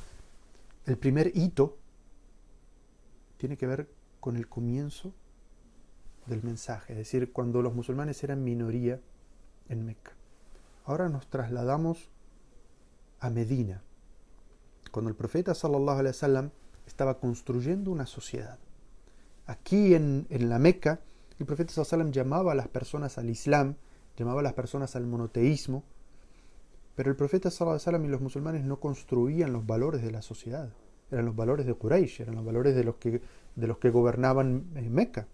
El primer hito tiene que ver con el comienzo del mensaje, es decir, cuando los musulmanes eran minoría en Meca. Ahora nos trasladamos a Medina, cuando el profeta sallallahu alaihi wasallam estaba construyendo una sociedad. Aquí en la Meca, el profeta sallallahu alaihi wasallam llamaba a las personas al Islam, llamaba a las personas al monoteísmo, pero el profeta sallallahu alaihi wasallam y los musulmanes no construían los valores de la sociedad, eran los valores de Quraysh, eran los valores de los que gobernaban Meca.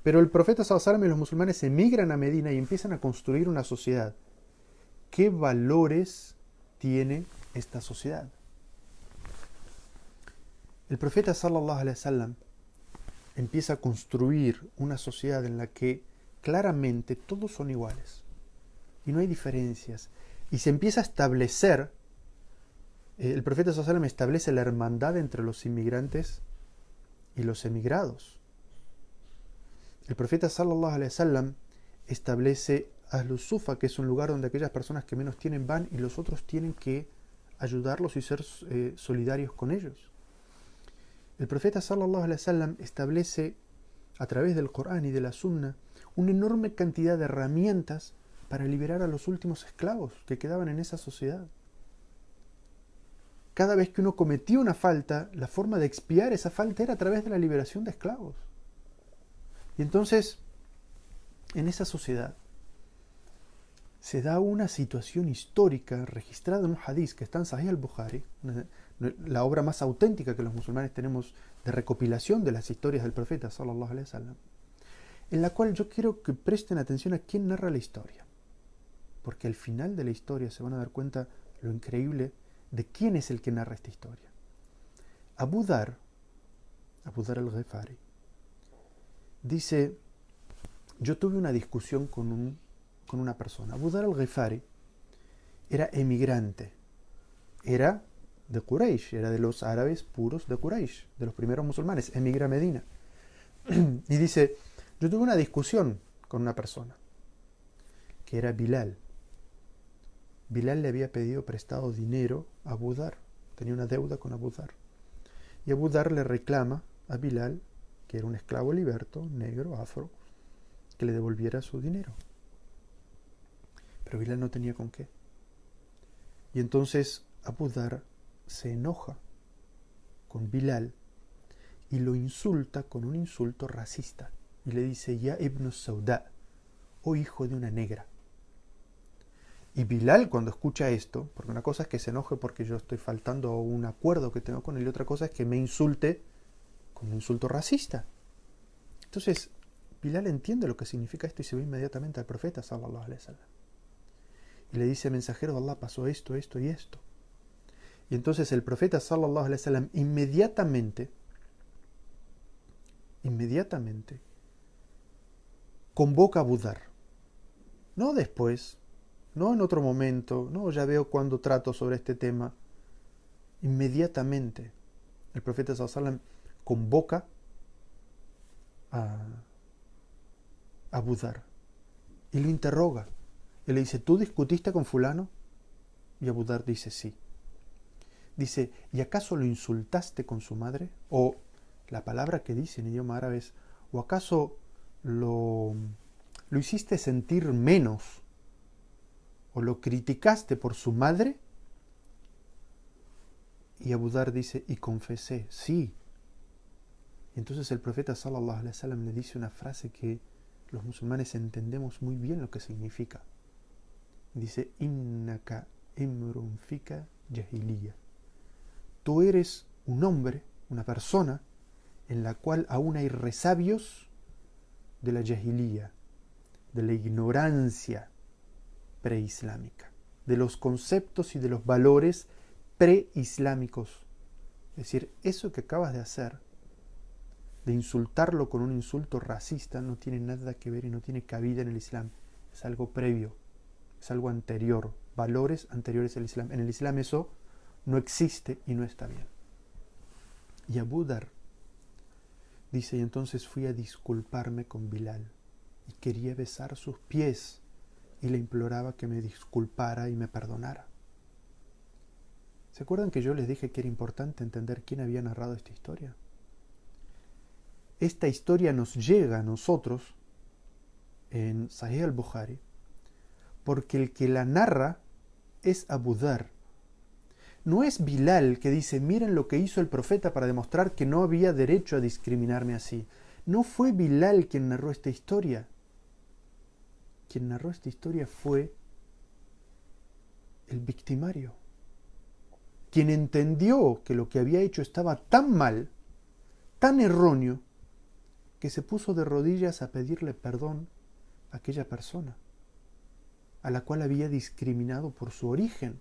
Pero el profeta sallallahu alaihi wasallam y los musulmanes emigran a Medina y empiezan a construir una sociedad. ¿Qué valores tiene esta sociedad? El profeta sallallahu alaihi wasallam empieza a construir una sociedad en la que claramente todos son iguales y no hay diferencias, y se empieza a establecer, el profeta sallallahu alaihi wasallam establece la hermandad entre los inmigrantes y los emigrados. El profeta sallallahu alaihi wasallam establece Ahlus Sufa, que es un lugar donde aquellas personas que menos tienen van y los otros tienen que ayudarlos y ser solidarios con ellos. El profeta sallallahu alaihi wasallam establece a través del Corán y de la Sunna una enorme cantidad de herramientas para liberar a los últimos esclavos que quedaban en esa sociedad. Cada vez que uno cometía una falta, la forma de expiar esa falta era a través de la liberación de esclavos. Y entonces, en esa sociedad, se da una situación histórica registrada en un hadith que está en Sahih al-Bukhari, la obra más auténtica que los musulmanes tenemos de recopilación de las historias del profeta sallallahu alaihi wasallam, en la cual yo quiero que presten atención a quién narra la historia, porque al final de la historia se van a dar cuenta lo increíble de quién es el que narra esta historia. Abu Dhar al-Ghifari dice: yo tuve una discusión con una persona. Abu Dhar al-Ghifari era emigrante, era de Quraysh, era de los árabes puros de Quraysh, de los primeros musulmanes, emigra a Medina. Y dice: yo tuve una discusión con una persona, que era Bilal. Bilal le había pedido prestado dinero a Abu Dhar, tenía una deuda con Abu Dhar. Y Abu Dhar le reclama a Bilal, que era un esclavo liberto, negro, afro, que le devolviera su dinero. Pero Bilal no tenía con qué. Y entonces Abu Dhar se enoja con Bilal y lo insulta con un insulto racista. Y le dice: Ya ibn Sauda, oh hijo de una negra. Y Bilal, cuando escucha esto, porque una cosa es que se enoje porque yo estoy faltando a un acuerdo que tengo con él, y otra cosa es que me insulte con un insulto racista. Entonces, Bilal entiende lo que significa esto y se va inmediatamente al profeta sallallahu alaihi wasallam. Y le dice: mensajero de Allah, pasó esto, esto y esto. Y entonces el profeta sallallahu alaihi wasallam inmediatamente convoca a Abu Dhar. No después, no en otro momento, no ya veo cuando trato sobre este tema. Inmediatamente el profeta sallallahu alaihi wasallam convoca a Abu Dhar y lo interroga. Y le dice: ¿tú discutiste con fulano? Y Abu Dhar dice: sí. Dice: ¿y acaso lo insultaste con su madre? O la palabra que dice en idioma árabe es: ¿o acaso lo hiciste sentir menos? ¿O lo criticaste por su madre? Y Abu Dhar dice: y confesé, sí. Y entonces el profeta sallallahu alaihi wasallam le dice una frase que los musulmanes entendemos muy bien lo que significa. Dice: innaka imrun fika jahiliya. Tú eres un hombre, una persona, en la cual aún hay resabios de la jahilía, de la ignorancia preislámica, de los conceptos y de los valores preislámicos. Es decir, eso que acabas de hacer, de insultarlo con un insulto racista, no tiene nada que ver y no tiene cabida en el Islam. Es algo previo, es algo anterior, valores anteriores al Islam. En el Islam eso no existe y no está bien. Y Abu Dhar dice, y entonces fui a disculparme con Bilal y quería besar sus pies y le imploraba que me disculpara y me perdonara. ¿Se acuerdan que yo les dije que era importante entender quién había narrado esta historia? Esta historia nos llega a nosotros en Sahih al-Bukhari porque el que la narra es Abu Dhar. No es Bilal que dice, miren lo que hizo el profeta para demostrar que no había derecho a discriminarme así. No fue Bilal quien narró esta historia. Quien narró esta historia fue el victimario. Quien entendió que lo que había hecho estaba tan mal, tan erróneo, que se puso de rodillas a pedirle perdón a aquella persona, a la cual había discriminado por su origen,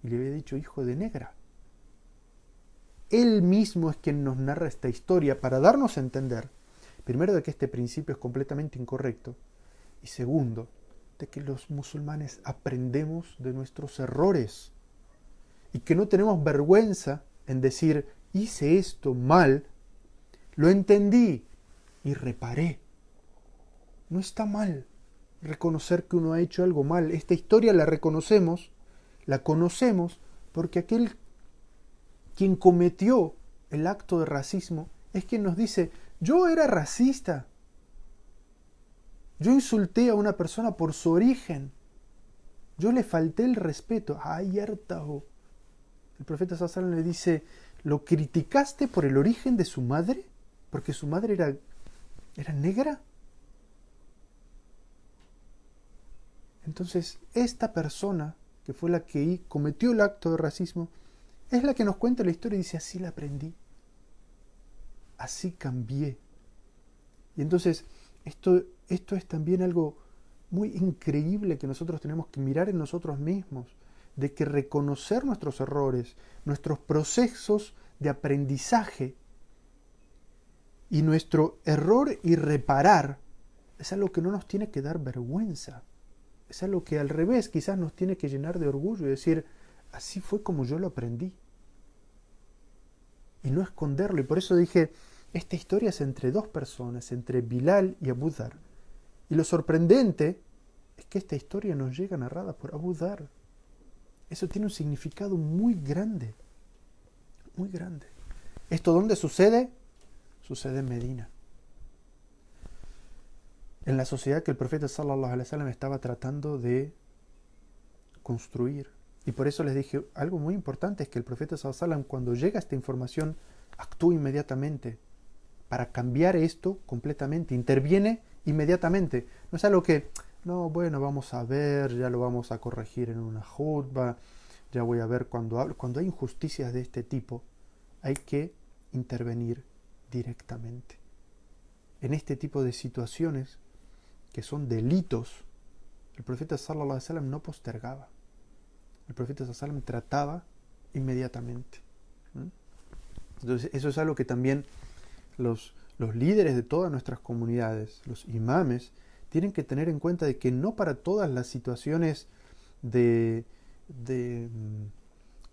y le había dicho hijo de negra. Él mismo es quien nos narra esta historia para darnos a entender, primero, de que este principio es completamente incorrecto, y segundo, de que los musulmanes aprendemos de nuestros errores, y que no tenemos vergüenza en decir, hice esto mal, lo entendí y reparé. No está mal reconocer que uno ha hecho algo mal. Esta historia la reconocemos, la conocemos, porque aquel quien cometió el acto de racismo es quien nos dice, yo era racista, yo insulté a una persona por su origen, yo le falté el respeto. ¡Ay, hartajo! El profeta sallallahu alaihi wasallam le dice, ¿lo criticaste por el origen de su madre? ¿Porque su madre era negra? Entonces, esta persona, que fue la que cometió el acto de racismo, es la que nos cuenta la historia y dice, así la aprendí, así cambié. Y entonces, esto es también algo muy increíble que nosotros tenemos que mirar en nosotros mismos, de que reconocer nuestros errores, nuestros procesos de aprendizaje y nuestro error y reparar, es algo que no nos tiene que dar vergüenza. Es algo que al revés quizás nos tiene que llenar de orgullo y decir, así fue como yo lo aprendí. Y no esconderlo. Y por eso dije, esta historia es entre dos personas, entre Bilal y Abu Dhar. Y lo sorprendente es que esta historia nos llega narrada por Abu Dhar. Eso tiene un significado muy grande. Muy grande. ¿Esto dónde sucede? Sucede en Medina. En la sociedad que el profeta sallallahu alaihi wasallam estaba tratando de construir. Y por eso les dije, algo muy importante es que el profeta sallallahu alaihi wasallam, cuando llega esta información, actúa inmediatamente para cambiar esto completamente, interviene inmediatamente. No es algo que, no, bueno, vamos a ver, ya lo vamos a corregir en una jutba, ya voy a ver cuando hablo. Cuando hay injusticias de este tipo, hay que intervenir directamente. En este tipo de situaciones, que son delitos, el profeta sallallahu alaihi wasallam no postergaba. El profeta sallallahu alaihi wasallam trataba inmediatamente. Entonces, eso es algo que también los líderes de todas nuestras comunidades, los imames, tienen que tener en cuenta, de que no para todas las situaciones que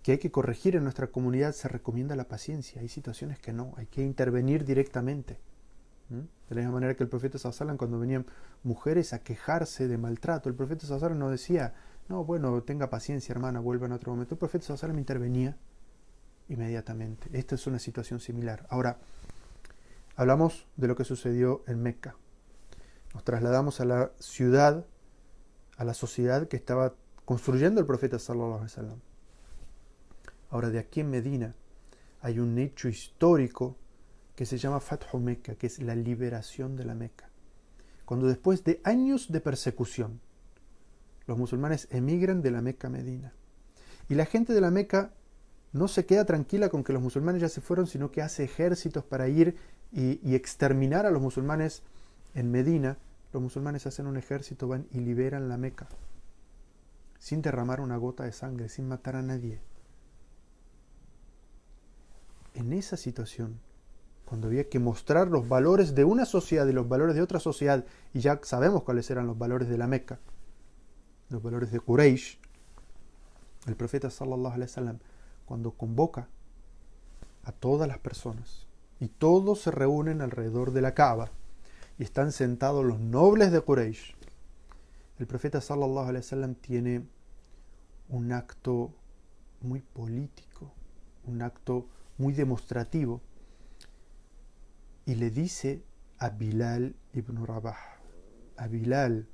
hay que corregir en nuestra comunidad se recomienda la paciencia. Hay situaciones que no, hay que intervenir directamente. De la misma manera que el profeta sallallahu alaihi wasallam, cuando venían mujeres a quejarse de maltrato, el profeta sallallahu alaihi wasallam no decía, no, bueno, tenga paciencia, hermana, vuelva en otro momento. El profeta sallallahu alaihi wasallam intervenía inmediatamente. Esta es una situación similar. Ahora, hablamos de lo que sucedió en Meca. Nos trasladamos a la ciudad, a la sociedad que estaba construyendo el profeta sallallahu alaihi wasallam. Ahora, de aquí en Medina hay un hecho histórico que se llama Fathu Meca, que es la liberación de la Meca. Cuando después de años de persecución, los musulmanes emigran de la Meca a Medina. Y la gente de la Meca no se queda tranquila con que los musulmanes ya se fueron, sino que hace ejércitos para ir y exterminar a los musulmanes en Medina. Los musulmanes hacen un ejército, van y liberan la Meca, sin derramar una gota de sangre, sin matar a nadie. En esa situación, cuando había que mostrar los valores de una sociedad y los valores de otra sociedad, y ya sabemos cuáles eran los valores de la Meca, los valores de Quraysh, el profeta sallallahu alaihi wasallam, cuando convoca a todas las personas y todos se reúnen alrededor de la Kaaba y están sentados los nobles de Quraysh, el profeta sallallahu alaihi wasallam tiene un acto muy político, un acto muy demostrativo, y le dice a Bilal ibn Rabah, a Bilal,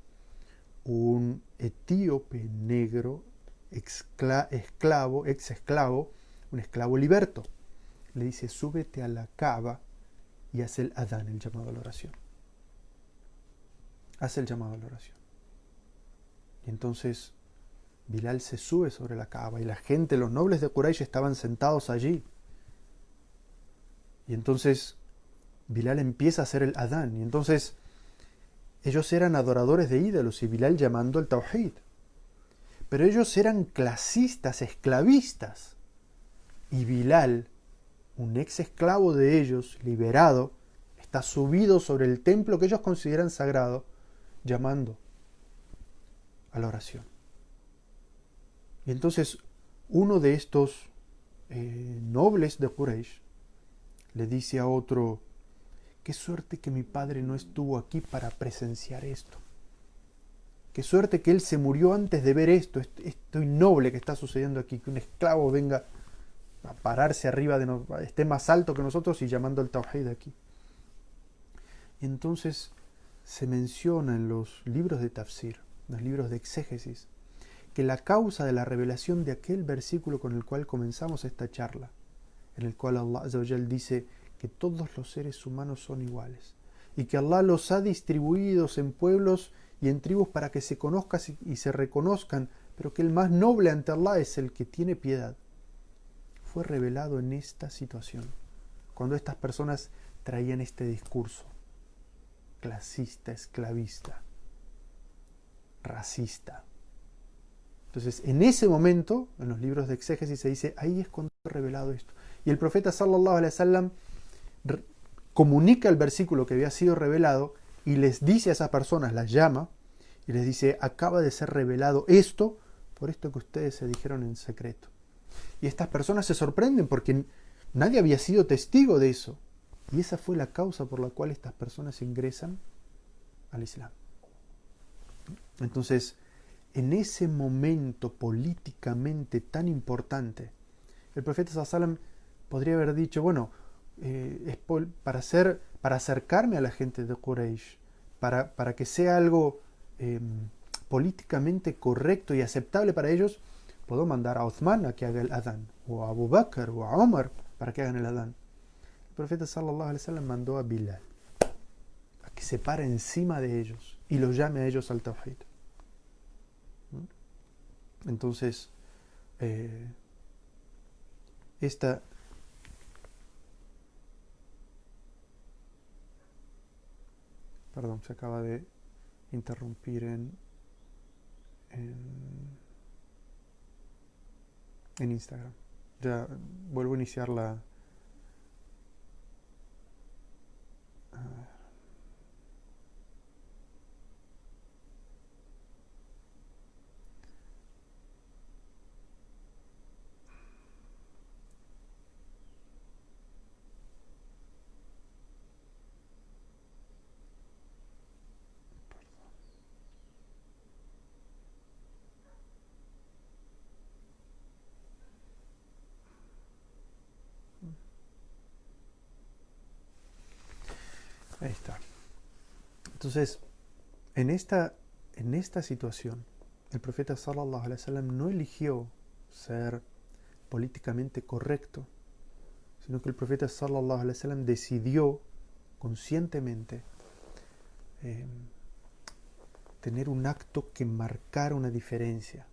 un etíope negro, ex esclavo, un esclavo liberto, le dice: súbete a la Kaaba y haz el adán, el llamado a la oración. Hace el llamado a la oración. Y entonces Bilal se sube sobre la Kaaba y la gente, los nobles de Quraysh, estaban sentados allí. Y entonces Bilal empieza a hacer el adán. Y entonces ellos eran adoradores de ídolos y Bilal llamando al Tawhid. Pero ellos eran clasistas, esclavistas. Y Bilal, un ex esclavo de ellos, liberado, está subido sobre el templo que ellos consideran sagrado, llamando a la oración. Y entonces uno de estos nobles de Quraysh le dice a otro: qué suerte que mi padre no estuvo aquí para presenciar esto. Qué suerte que él se murió antes de ver esto innoble que está sucediendo aquí, que un esclavo venga a pararse arriba de nosotros, esté más alto que nosotros y llamando al Tawhid aquí. Y entonces se menciona en los libros de tafsir, los libros de exégesis, que la causa de la revelación de aquel versículo con el cual comenzamos esta charla, en el cual Allah Azza wa Jal dice que todos los seres humanos son iguales y que Allah los ha distribuido en pueblos y en tribus para que se conozcan y se reconozcan, pero que el más noble ante Allah es el que tiene piedad, fue revelado en esta situación, cuando estas personas traían este discurso clasista, esclavista, racista. Entonces, en ese momento, en los libros de exégesis se dice: ahí es cuando fue revelado esto. Y el profeta sallallahu alaihi wasallam comunica el versículo que había sido revelado y les dice a esas personas, las llama y les dice: acaba de ser revelado esto, por esto que ustedes se dijeron en secreto. Y estas personas se sorprenden porque nadie había sido testigo de eso. Y esa fue la causa por la cual estas personas ingresan al Islam. Entonces, en ese momento políticamente tan importante, el profeta sallallahu alaihi wasallam podría haber dicho: bueno, es para acercarme a la gente de Quraysh, para que sea algo políticamente correcto y aceptable para ellos, puedo mandar a Uthman a que haga el adán, o a Abu Bakr o a Omar para que hagan el adán. El profeta sallallahu alaihi wasallam mandó a Bilal a que se pare encima de ellos y los llame a ellos al Tawhid. Entonces, esta perdón, se acaba de interrumpir en Instagram. Ya vuelvo a iniciar la... Ahí está. Entonces, en esta situación, el profeta sallallahu alaihi wasallam no eligió ser políticamente correcto, sino que el profeta sallallahu alaihi wasallam decidió conscientemente tener un acto que marcara una diferencia,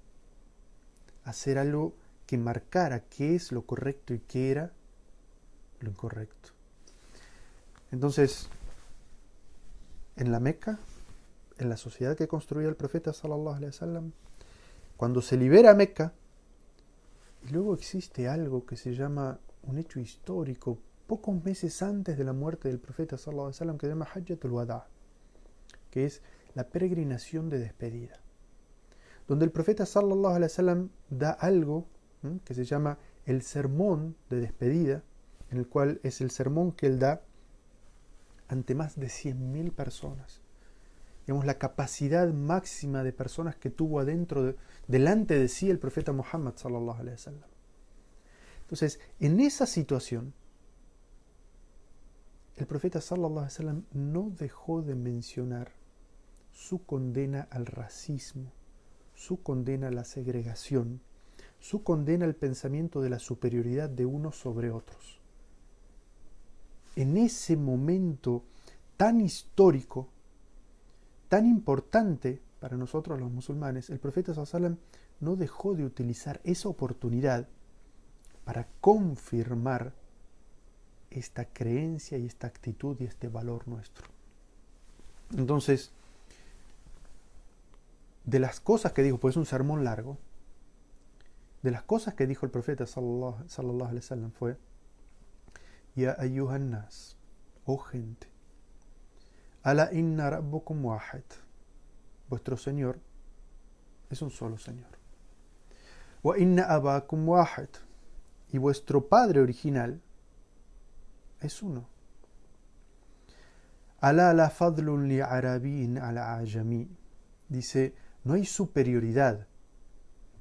hacer algo que marcara qué es lo correcto y qué era lo incorrecto. Entonces, en la Meca, en la sociedad que construía el profeta sallallahu alaihi wasallam, cuando se libera Meca, y luego existe algo que se llama un hecho histórico, pocos meses antes de la muerte del profeta sallallahu alaihi wasallam, que se llama Hajjatul Wada, que es la peregrinación de despedida, donde el profeta sallallahu alaihi wasallam da algo que se llama el sermón de despedida, en el cual es el sermón que él da ante más de 100.000 personas. Digamos, la capacidad máxima de personas que tuvo delante de sí el profeta Muhammad sallallahu alaihi wasallam. Entonces, en esa situación, el profeta sallallahu alaihi wasallam no dejó de mencionar su condena al racismo, su condena a la segregación, su condena al pensamiento de la superioridad de unos sobre otros. En ese momento tan histórico, tan importante para nosotros los musulmanes, el profeta sallallahu alaihi wasallam no dejó de utilizar esa oportunidad para confirmar esta creencia y esta actitud y este valor nuestro. Entonces, de las cosas que dijo, pues es un sermón largo, de las cosas que dijo el profeta sallallahu alaihi wasallam fue: Ya ayyuhan nas, oh gente, ala inna rabbukum wahid, vuestro Señor es un solo Señor. Wa inna abakum wahid, y vuestro Padre original es uno. Ala la fadlun li arabin ala ajami, dice, no hay superioridad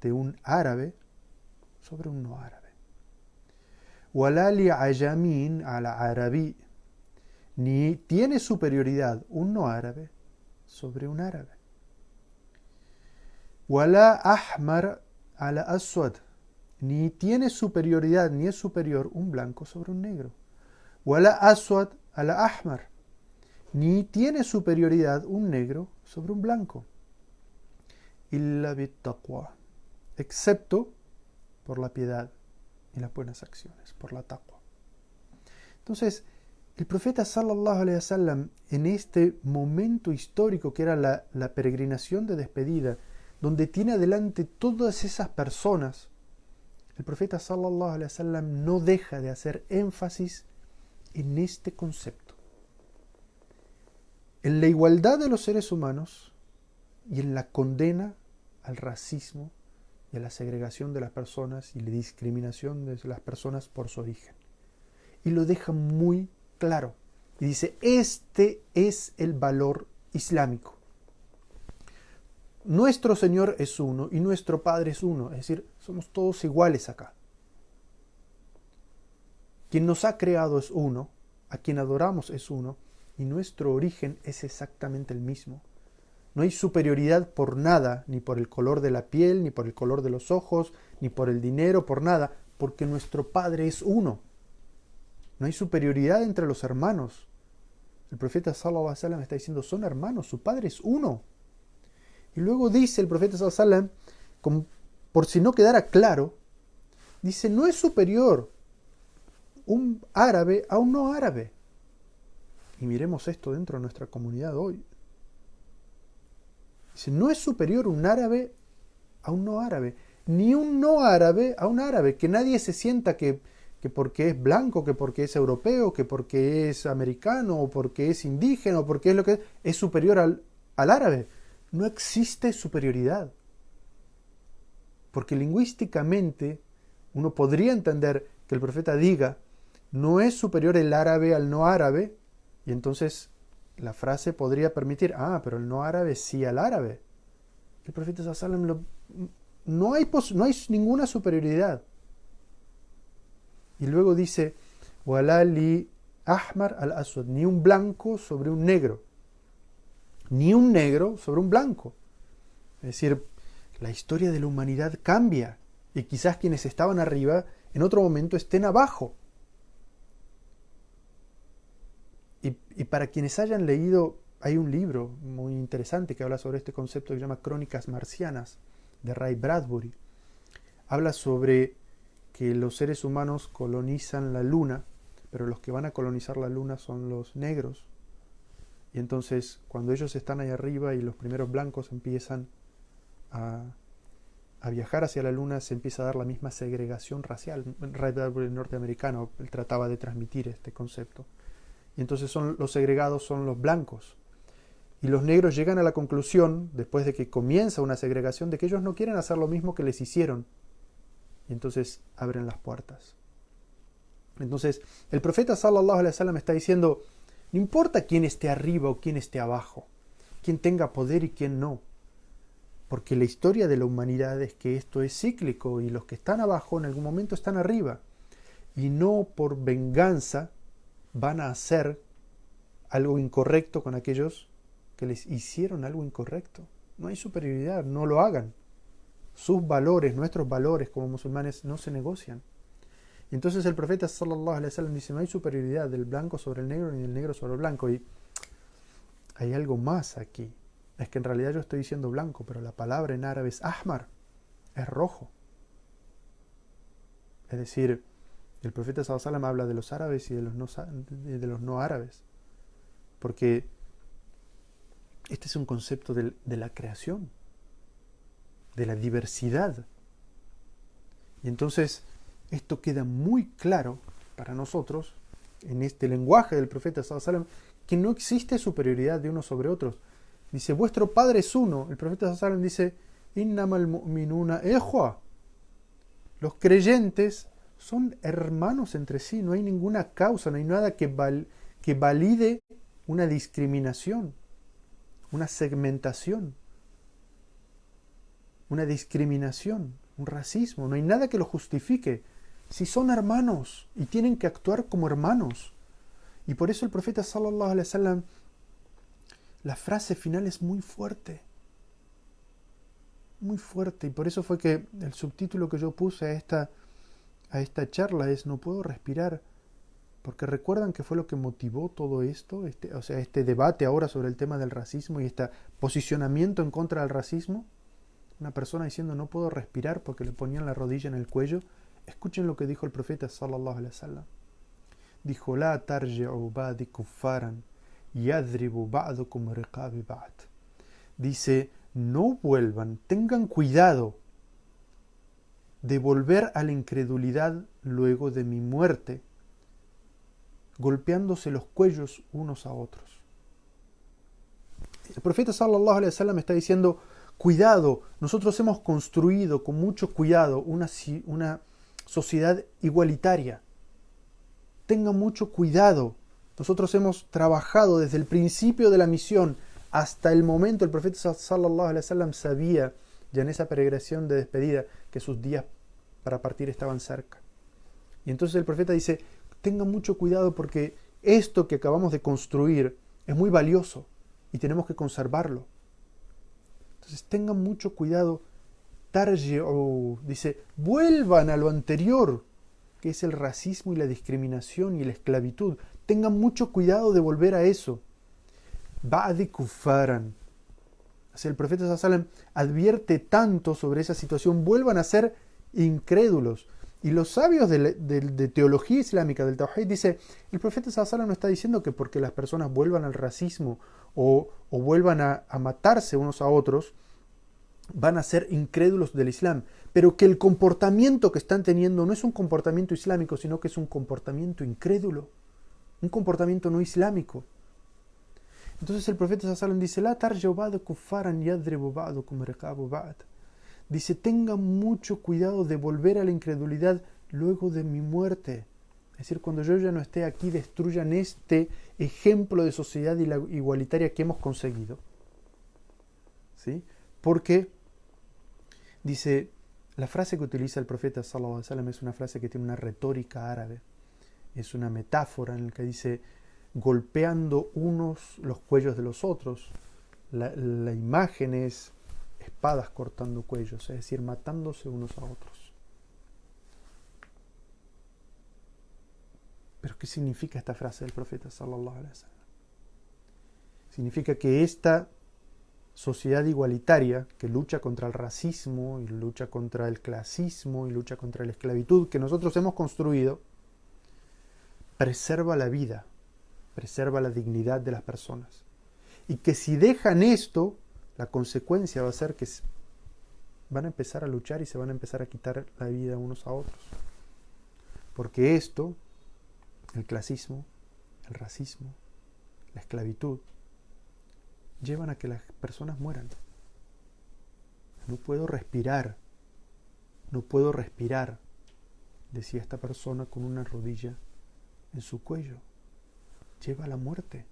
de un árabe sobre un no árabe. Wala li ajamin ala arabi, ni tiene superioridad un no árabe sobre un árabe. Wala ahmar ala aswad, ni tiene superioridad, ni es superior un blanco sobre un negro. Wala aswad ala ahmar, ni tiene superioridad un negro sobre un blanco. Illa bittaqwa, excepto por la piedad y las buenas acciones, por la taqwa. Entonces, el profeta sallallahu alaihi wasallam, en este momento histórico que era la peregrinación de despedida, donde tiene adelante todas esas personas, el profeta sallallahu alaihi wasallam no deja de hacer énfasis en este concepto, en la igualdad de los seres humanos y en la condena al racismo y a la segregación de las personas y la discriminación de las personas por su origen. Y lo deja muy claro. Y dice, este es el valor islámico. Nuestro Señor es uno y nuestro Padre es uno. Es decir, somos todos iguales acá. Quien nos ha creado es uno, a quien adoramos es uno, y nuestro origen es exactamente el mismo. No hay superioridad por nada, ni por el color de la piel, ni por el color de los ojos, ni por el dinero, por nada, porque nuestro Padre es uno. No hay superioridad entre los hermanos. El profeta sallallahu alaihi wasallam está diciendo, son hermanos, su Padre es uno. Y luego dice el profeta sallallahu alaihi wasallam, por si no quedara claro, dice, no es superior un árabe a un no árabe. Y miremos esto dentro de nuestra comunidad hoy. Dice, no es superior un árabe a un no árabe, ni un no árabe a un árabe, que nadie se sienta que porque es blanco, que porque es europeo, que porque es americano, o porque es indígena, o porque es lo que es superior al árabe. No existe superioridad. Porque lingüísticamente uno podría entender que el profeta diga, no es superior el árabe al no árabe, y entonces la frase podría permitir, pero el no árabe sí al árabe. El profeta sallallahu alaihi wasallam no hay ninguna superioridad. Y luego dice, wala li ahmar al aswad, ni un blanco sobre un negro, ni un negro sobre un blanco. Es decir, la historia de la humanidad cambia, y quizás quienes estaban arriba en otro momento estén abajo. Y para quienes hayan leído, hay un libro muy interesante que habla sobre este concepto que se llama Crónicas Marcianas, de Ray Bradbury. habla sobre que los seres humanos colonizan la luna, pero los que van a colonizar la luna son los negros. Y entonces, cuando ellos están ahí arriba y los primeros blancos empiezan a, a viajar hacia la luna, se empieza a dar la misma segregación racial. Ray Bradbury, norteamericano, él trataba de transmitir este concepto. Y entonces los segregados son los blancos. Y los negros llegan a la conclusión, después de que comienza una segregación, de que ellos no quieren hacer lo mismo que les hicieron. Y entonces abren las puertas. Entonces, el profeta sallallahu alaihi wasallam está diciendo, no importa quién esté arriba o quién esté abajo, quién tenga poder y quién no. Porque la historia de la humanidad es que esto es cíclico y los que están abajo en algún momento están arriba. Y no por venganza van a hacer algo incorrecto con aquellos que les hicieron algo incorrecto. No hay superioridad, no lo hagan. Sus valores, nuestros valores como musulmanes no se negocian. Y entonces el profeta sallallahu alaihi wasallam dice, no hay superioridad del blanco sobre el negro ni del negro sobre el blanco. Y hay algo más aquí. Es que en realidad yo estoy diciendo blanco, pero la palabra en árabe es ahmar, es rojo. Es decir, el profeta sallallahu alaihi wasallam habla de los árabes y de los no árabes. Porque este es un concepto de la creación, de la diversidad. Y entonces esto queda muy claro para nosotros, en este lenguaje del profeta sallallahu alaihi wasallam, que no existe superioridad de unos sobre otros. Dice, vuestro padre es uno. El profeta sallallahu alaihi wasallam dice, innamal mu'minuna ikhwa. Los creyentes son hermanos entre sí, no hay ninguna causa, no hay nada que valide una discriminación, una segmentación, una discriminación, un racismo, no hay nada que lo justifique. Si son hermanos y tienen que actuar como hermanos. Y por eso el profeta sallallahu alaihi wasallam, la frase final es muy fuerte, y por eso fue que el subtítulo que yo puse a esta charla es no puedo respirar, porque recuerdan que fue lo que motivó todo esto, este debate ahora sobre el tema del racismo y este posicionamiento en contra del racismo. Una persona diciendo no puedo respirar porque le ponían la rodilla en el cuello. Escuchen lo que dijo el profeta sallallahu alaihi wasallam. Dijo, la tarji'u ba'di kuffaran yadribu ba'dukum riqabi ba'd. Dice, no vuelvan, tengan cuidado de volver a la incredulidad luego de mi muerte, golpeándose los cuellos unos a otros. El profeta sallallahu alaihi wasallam está diciendo, cuidado, nosotros hemos construido con mucho cuidado una sociedad igualitaria. Tengan mucho cuidado. Nosotros hemos trabajado desde el principio de la misión hasta el momento. El profeta sallallahu alaihi wasallam sabía ya en esa peregrinación de despedida que sus días para partir estaban cerca. Y entonces el profeta dice, tengan mucho cuidado porque esto que acabamos de construir es muy valioso y tenemos que conservarlo. Entonces tengan mucho cuidado. Tarji'u, dice, vuelvan a lo anterior, que es el racismo y la discriminación y la esclavitud. Tengan mucho cuidado de volver a eso. Ba'di kuffaran. El profeta sallallahu alaihi wasallam advierte tanto sobre esa situación. Vuelvan a ser incrédulos. Y los sabios de teología islámica, del Tawhid, dice, el profeta sallallahu alaihi wasallam no está diciendo que porque las personas vuelvan al racismo o vuelvan a matarse unos a otros, van a ser incrédulos del Islam, pero que el comportamiento que están teniendo no es un comportamiento islámico, sino que es un comportamiento incrédulo, un comportamiento no islámico. Entonces el profeta sallallahu alaihi wasallam dice, la tarji'u ba'du kuffaran yadribu ba'dukum riqabu ba'd. Dice, tengan mucho cuidado de volver a la incredulidad luego de mi muerte. Es decir, cuando yo ya no esté aquí, destruyan este ejemplo de sociedad igualitaria que hemos conseguido. ¿Sí? Porque, dice, la frase que utiliza el profeta sallallahu alaihi wasallam es una frase que tiene una retórica árabe. Es una metáfora en la que dice, golpeando unos los cuellos de los otros. La imagen es espadas cortando cuellos, es decir, matándose unos a otros. ¿Pero qué significa esta frase del profeta sallallahu alaihi wasallam? Significa que esta sociedad igualitaria que lucha contra el racismo y lucha contra el clasismo y lucha contra la esclavitud que nosotros hemos construido, preserva la vida, preserva la dignidad de las personas. Y que si dejan esto, la consecuencia va a ser que van a empezar a luchar y se van a empezar a quitar la vida unos a otros. Porque esto, el clasismo, el racismo, la esclavitud, llevan a que las personas mueran. No puedo respirar, decía esta persona con una rodilla en su cuello. Lleva a la muerte.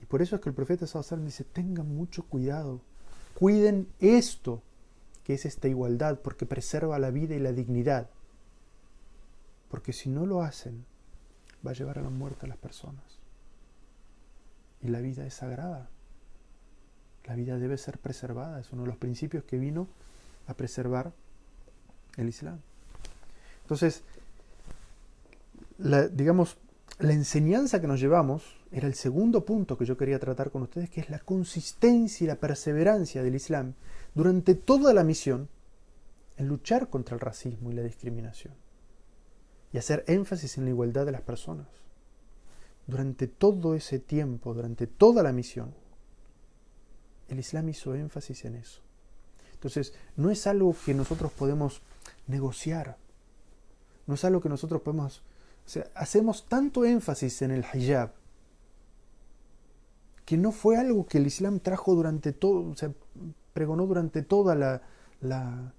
Y por eso es que el profeta sallallahu alaihi wasallam dice, tengan mucho cuidado, cuiden esto, que es esta igualdad, porque preserva la vida y la dignidad. Porque si no lo hacen, va a llevar a la muerte a las personas. Y la vida es sagrada. La vida debe ser preservada. Es uno de los principios que vino a preservar el Islam. Entonces, la enseñanza que nos llevamos era el segundo punto que yo quería tratar con ustedes, que es la consistencia y la perseverancia del Islam durante toda la misión en luchar contra el racismo y la discriminación y hacer énfasis en la igualdad de las personas. Durante todo ese tiempo, durante toda la misión, el Islam hizo énfasis en eso. Entonces, no es algo que nosotros podemos negociar, no es algo que nosotros podemos... O sea, hacemos tanto énfasis en el hijab, que no fue algo que el Islam trajo durante todo, o sea, pregonó durante toda la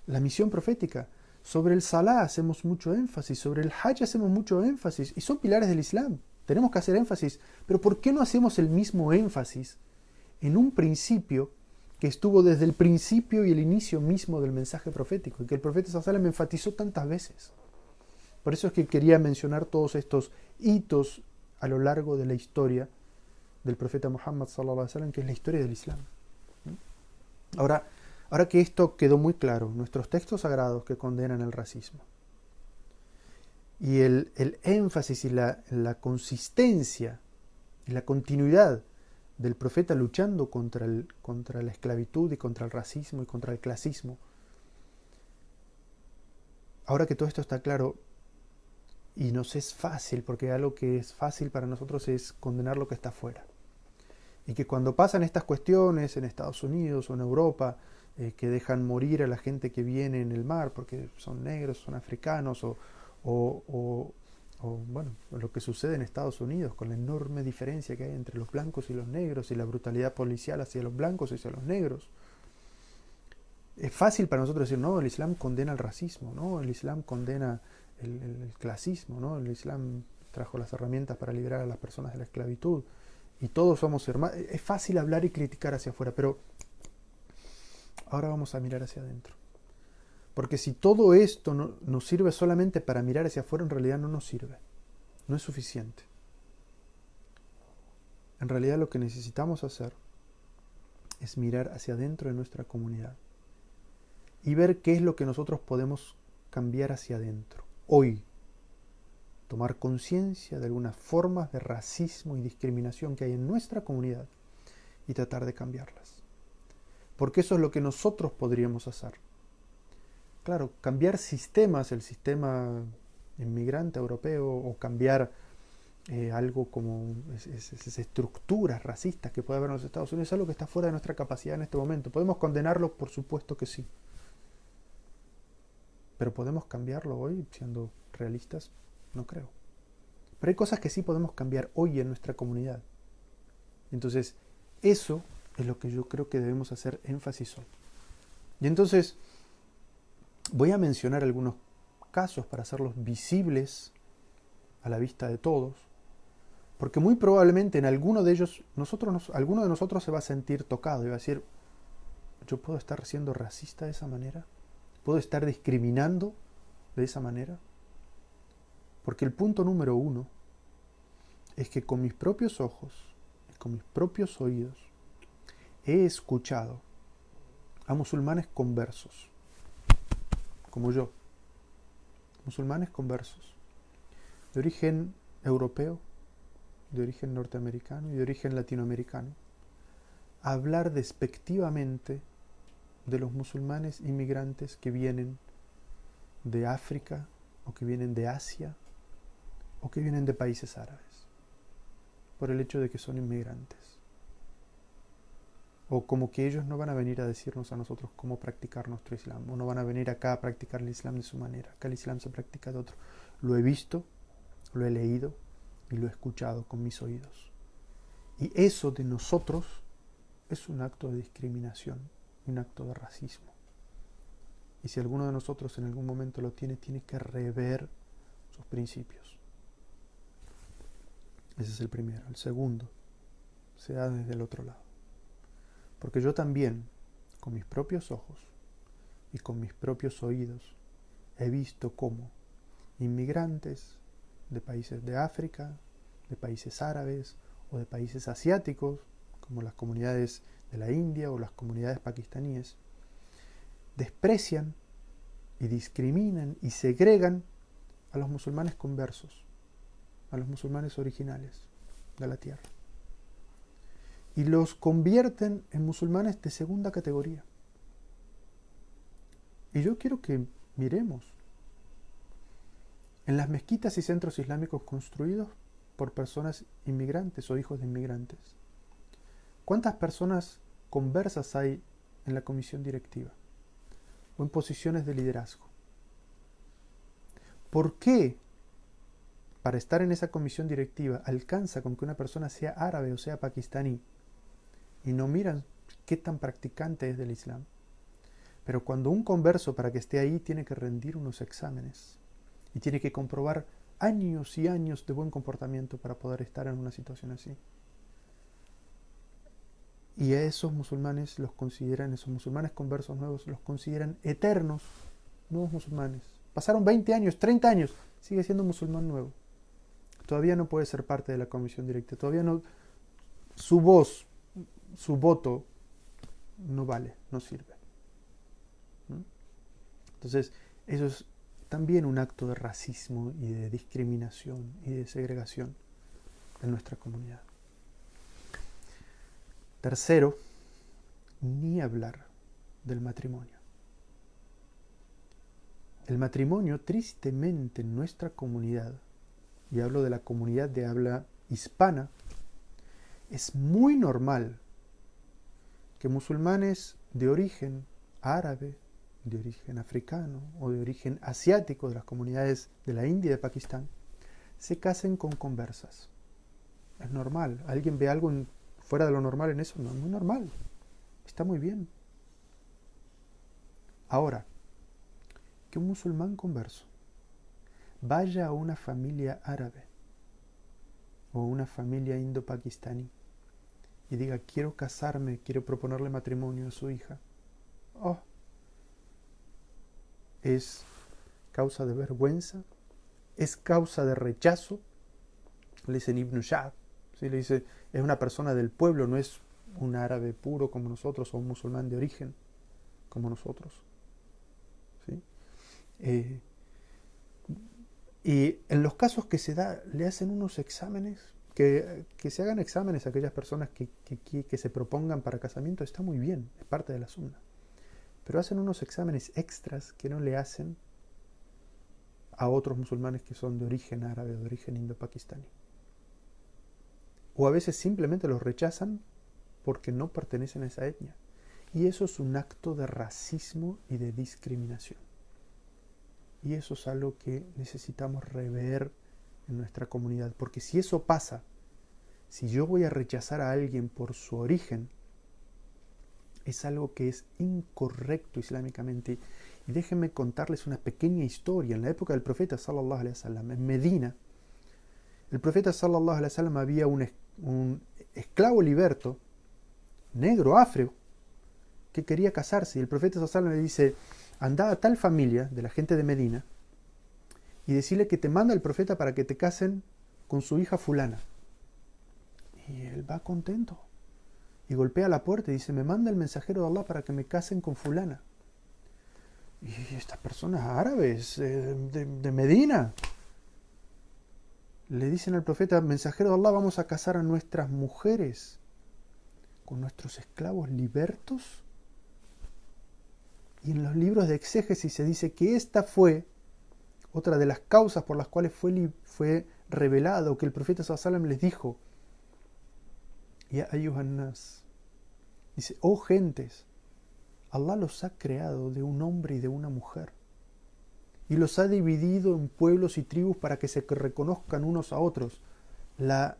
misión profética. Sobre el Salah hacemos mucho énfasis, sobre el Hajj hacemos mucho énfasis, y son pilares del Islam, tenemos que hacer énfasis, pero ¿por qué no hacemos el mismo énfasis en un principio que estuvo desde el principio y el inicio mismo del mensaje profético, y que el profeta sallallahu alaihi wasallam enfatizó tantas veces? Por eso es que quería mencionar todos estos hitos a lo largo de la historia del profeta Muhammad sallallahu alaihi wasallam, que es la historia del Islam. Ahora que esto quedó muy claro, nuestros textos sagrados que condenan el racismo y el énfasis y la consistencia y la continuidad del profeta luchando contra la esclavitud y contra el racismo y contra el clasismo, ahora que todo esto está claro y nos es fácil, porque algo que es fácil para nosotros es condenar lo que está afuera, y que cuando pasan estas cuestiones en Estados Unidos o en Europa, que dejan morir a la gente que viene en el mar porque son negros, son africanos, o bueno, lo que sucede en Estados Unidos con la enorme diferencia que hay entre los blancos y los negros y la brutalidad policial hacia los blancos y hacia los negros. Es fácil para nosotros decir, no, el Islam condena el racismo, no, el Islam condena el clasismo, no, el Islam trajo las herramientas para liberar a las personas de la esclavitud y todos somos hermanos. Es fácil hablar y criticar hacia afuera, pero ahora vamos a mirar hacia adentro. Porque si todo esto nos sirve solamente para mirar hacia afuera, en realidad no nos sirve. No es suficiente. En realidad lo que necesitamos hacer es mirar hacia adentro de nuestra comunidad y ver qué es lo que nosotros podemos cambiar hacia adentro. Hoy, tomar conciencia de algunas formas de racismo y discriminación que hay en nuestra comunidad y tratar de cambiarlas. Porque eso es lo que nosotros podríamos hacer. Claro, cambiar sistemas, el sistema inmigrante europeo, o cambiar algo como esas estructuras racistas que puede haber en los Estados Unidos, es algo que está fuera de nuestra capacidad en este momento. ¿Podemos condenarlo? Por supuesto que sí. ¿Pero podemos cambiarlo hoy, siendo realistas? No creo. Pero hay cosas que sí podemos cambiar hoy en nuestra comunidad. Entonces, eso es lo que yo creo que debemos hacer énfasis hoy. Y entonces, voy a mencionar algunos casos para hacerlos visibles a la vista de todos, porque muy probablemente en alguno de ellos, alguno de nosotros se va a sentir tocado y va a decir, ¿yo puedo estar siendo racista de esa manera? ¿Puedo estar discriminando de esa manera? Porque el punto número 1 es que con mis propios ojos y con mis propios oídos he escuchado a musulmanes conversos, como yo, musulmanes conversos, de origen europeo, de origen norteamericano y de origen latinoamericano, hablar despectivamente de los musulmanes inmigrantes que vienen de África o que vienen de Asia o que vienen de países árabes por el hecho de que son inmigrantes. O como que ellos no van a venir a decirnos a nosotros cómo practicar nuestro Islam, o no van a venir acá a practicar el Islam de su manera. Acá el Islam se practica de otro. Lo he visto, lo he leído y lo he escuchado con mis oídos. Y eso de nosotros es un acto de discriminación, un acto de racismo. Y si alguno de nosotros en algún momento lo tiene, tiene que rever sus principios. Ese es el primero. El segundo, se da desde el otro lado. Porque yo también, con mis propios ojos y con mis propios oídos, he visto cómo inmigrantes de países de África, de países árabes o de países asiáticos, como las comunidades de la India o las comunidades pakistaníes, desprecian y discriminan y segregan a los musulmanes conversos, a los musulmanes originales de la tierra, y los convierten en musulmanes de segunda categoría. Y yo quiero que miremos en las mezquitas y centros islámicos construidos por personas inmigrantes o hijos de inmigrantes, ¿cuántas personas conversas hay en la comisión directiva o en posiciones de liderazgo? ¿Por qué para estar en esa comisión directiva alcanza con que una persona sea árabe o sea pakistaní y no miran qué tan practicante es del Islam? Pero cuando un converso, para que esté ahí, tiene que rendir unos exámenes y tiene que comprobar años y años de buen comportamiento para poder estar en una situación así. Y a esos musulmanes los consideran, esos musulmanes conversos nuevos, los consideran eternos nuevos musulmanes. Pasaron 20 años, 30 años, sigue siendo musulmán nuevo. Todavía no puede ser parte de la comisión directa, todavía no, su voz, su voto no vale, no sirve. Entonces, eso es también un acto de racismo y de discriminación y de segregación en nuestra comunidad. Tercero, ni hablar del matrimonio. El matrimonio, tristemente, en nuestra comunidad, y hablo de la comunidad de habla hispana, es muy normal que musulmanes de origen árabe, de origen africano o de origen asiático de las comunidades de la India y de Pakistán se casen con conversas. Es normal. ¿Alguien ve algo fuera de lo normal en eso? No, es muy normal. Está muy bien. Ahora, que un musulmán converso vaya a una familia árabe o una familia indo-pakistaní y diga, quiero casarme, quiero proponerle matrimonio a su hija, es causa de vergüenza, es causa de rechazo. Le dicen Ibn Sha'b, ¿sí? Le dice, es una persona del pueblo, no es un árabe puro como nosotros o un musulmán de origen como nosotros, ¿sí? Y en los casos que se da, le hacen unos exámenes, que se hagan exámenes a aquellas personas que se propongan para casamiento, está muy bien, es parte de la sunna. Pero hacen unos exámenes extras que no le hacen a otros musulmanes que son de origen árabe o de origen indo-pakistaní. O a veces simplemente los rechazan porque no pertenecen a esa etnia. Y eso es un acto de racismo y de discriminación. Y eso es algo que necesitamos rever en nuestra comunidad. Porque si eso pasa, si yo voy a rechazar a alguien por su origen, es algo que es incorrecto islámicamente. Y déjenme contarles una pequeña historia. En la época del profeta sallallahu alaihi wasallam, en Medina, el profeta sallallahu alaihi wasallam había un esclavo liberto, negro, afro, que quería casarse. Y el profeta sallallahu alaihi wasallam le dice, anda a tal familia de la gente de Medina y decirle que te manda el profeta para que te casen con su hija fulana. Y él va contento. Y golpea la puerta y dice, me manda el mensajero de Allah para que me casen con fulana. Y estas personas árabes de Medina le dicen al profeta, mensajero de Allah, vamos a casar a nuestras mujeres con nuestros esclavos libertos. Y en los libros de exégesis se dice que esta fue otra de las causas por las cuales fue revelado que el profeta sallallahu alaihi wasallam les dijo: Ya ayyuhan nas, dice, oh gentes, Allah los ha creado de un hombre y de una mujer, y los ha dividido en pueblos y tribus para que se reconozcan unos a otros. La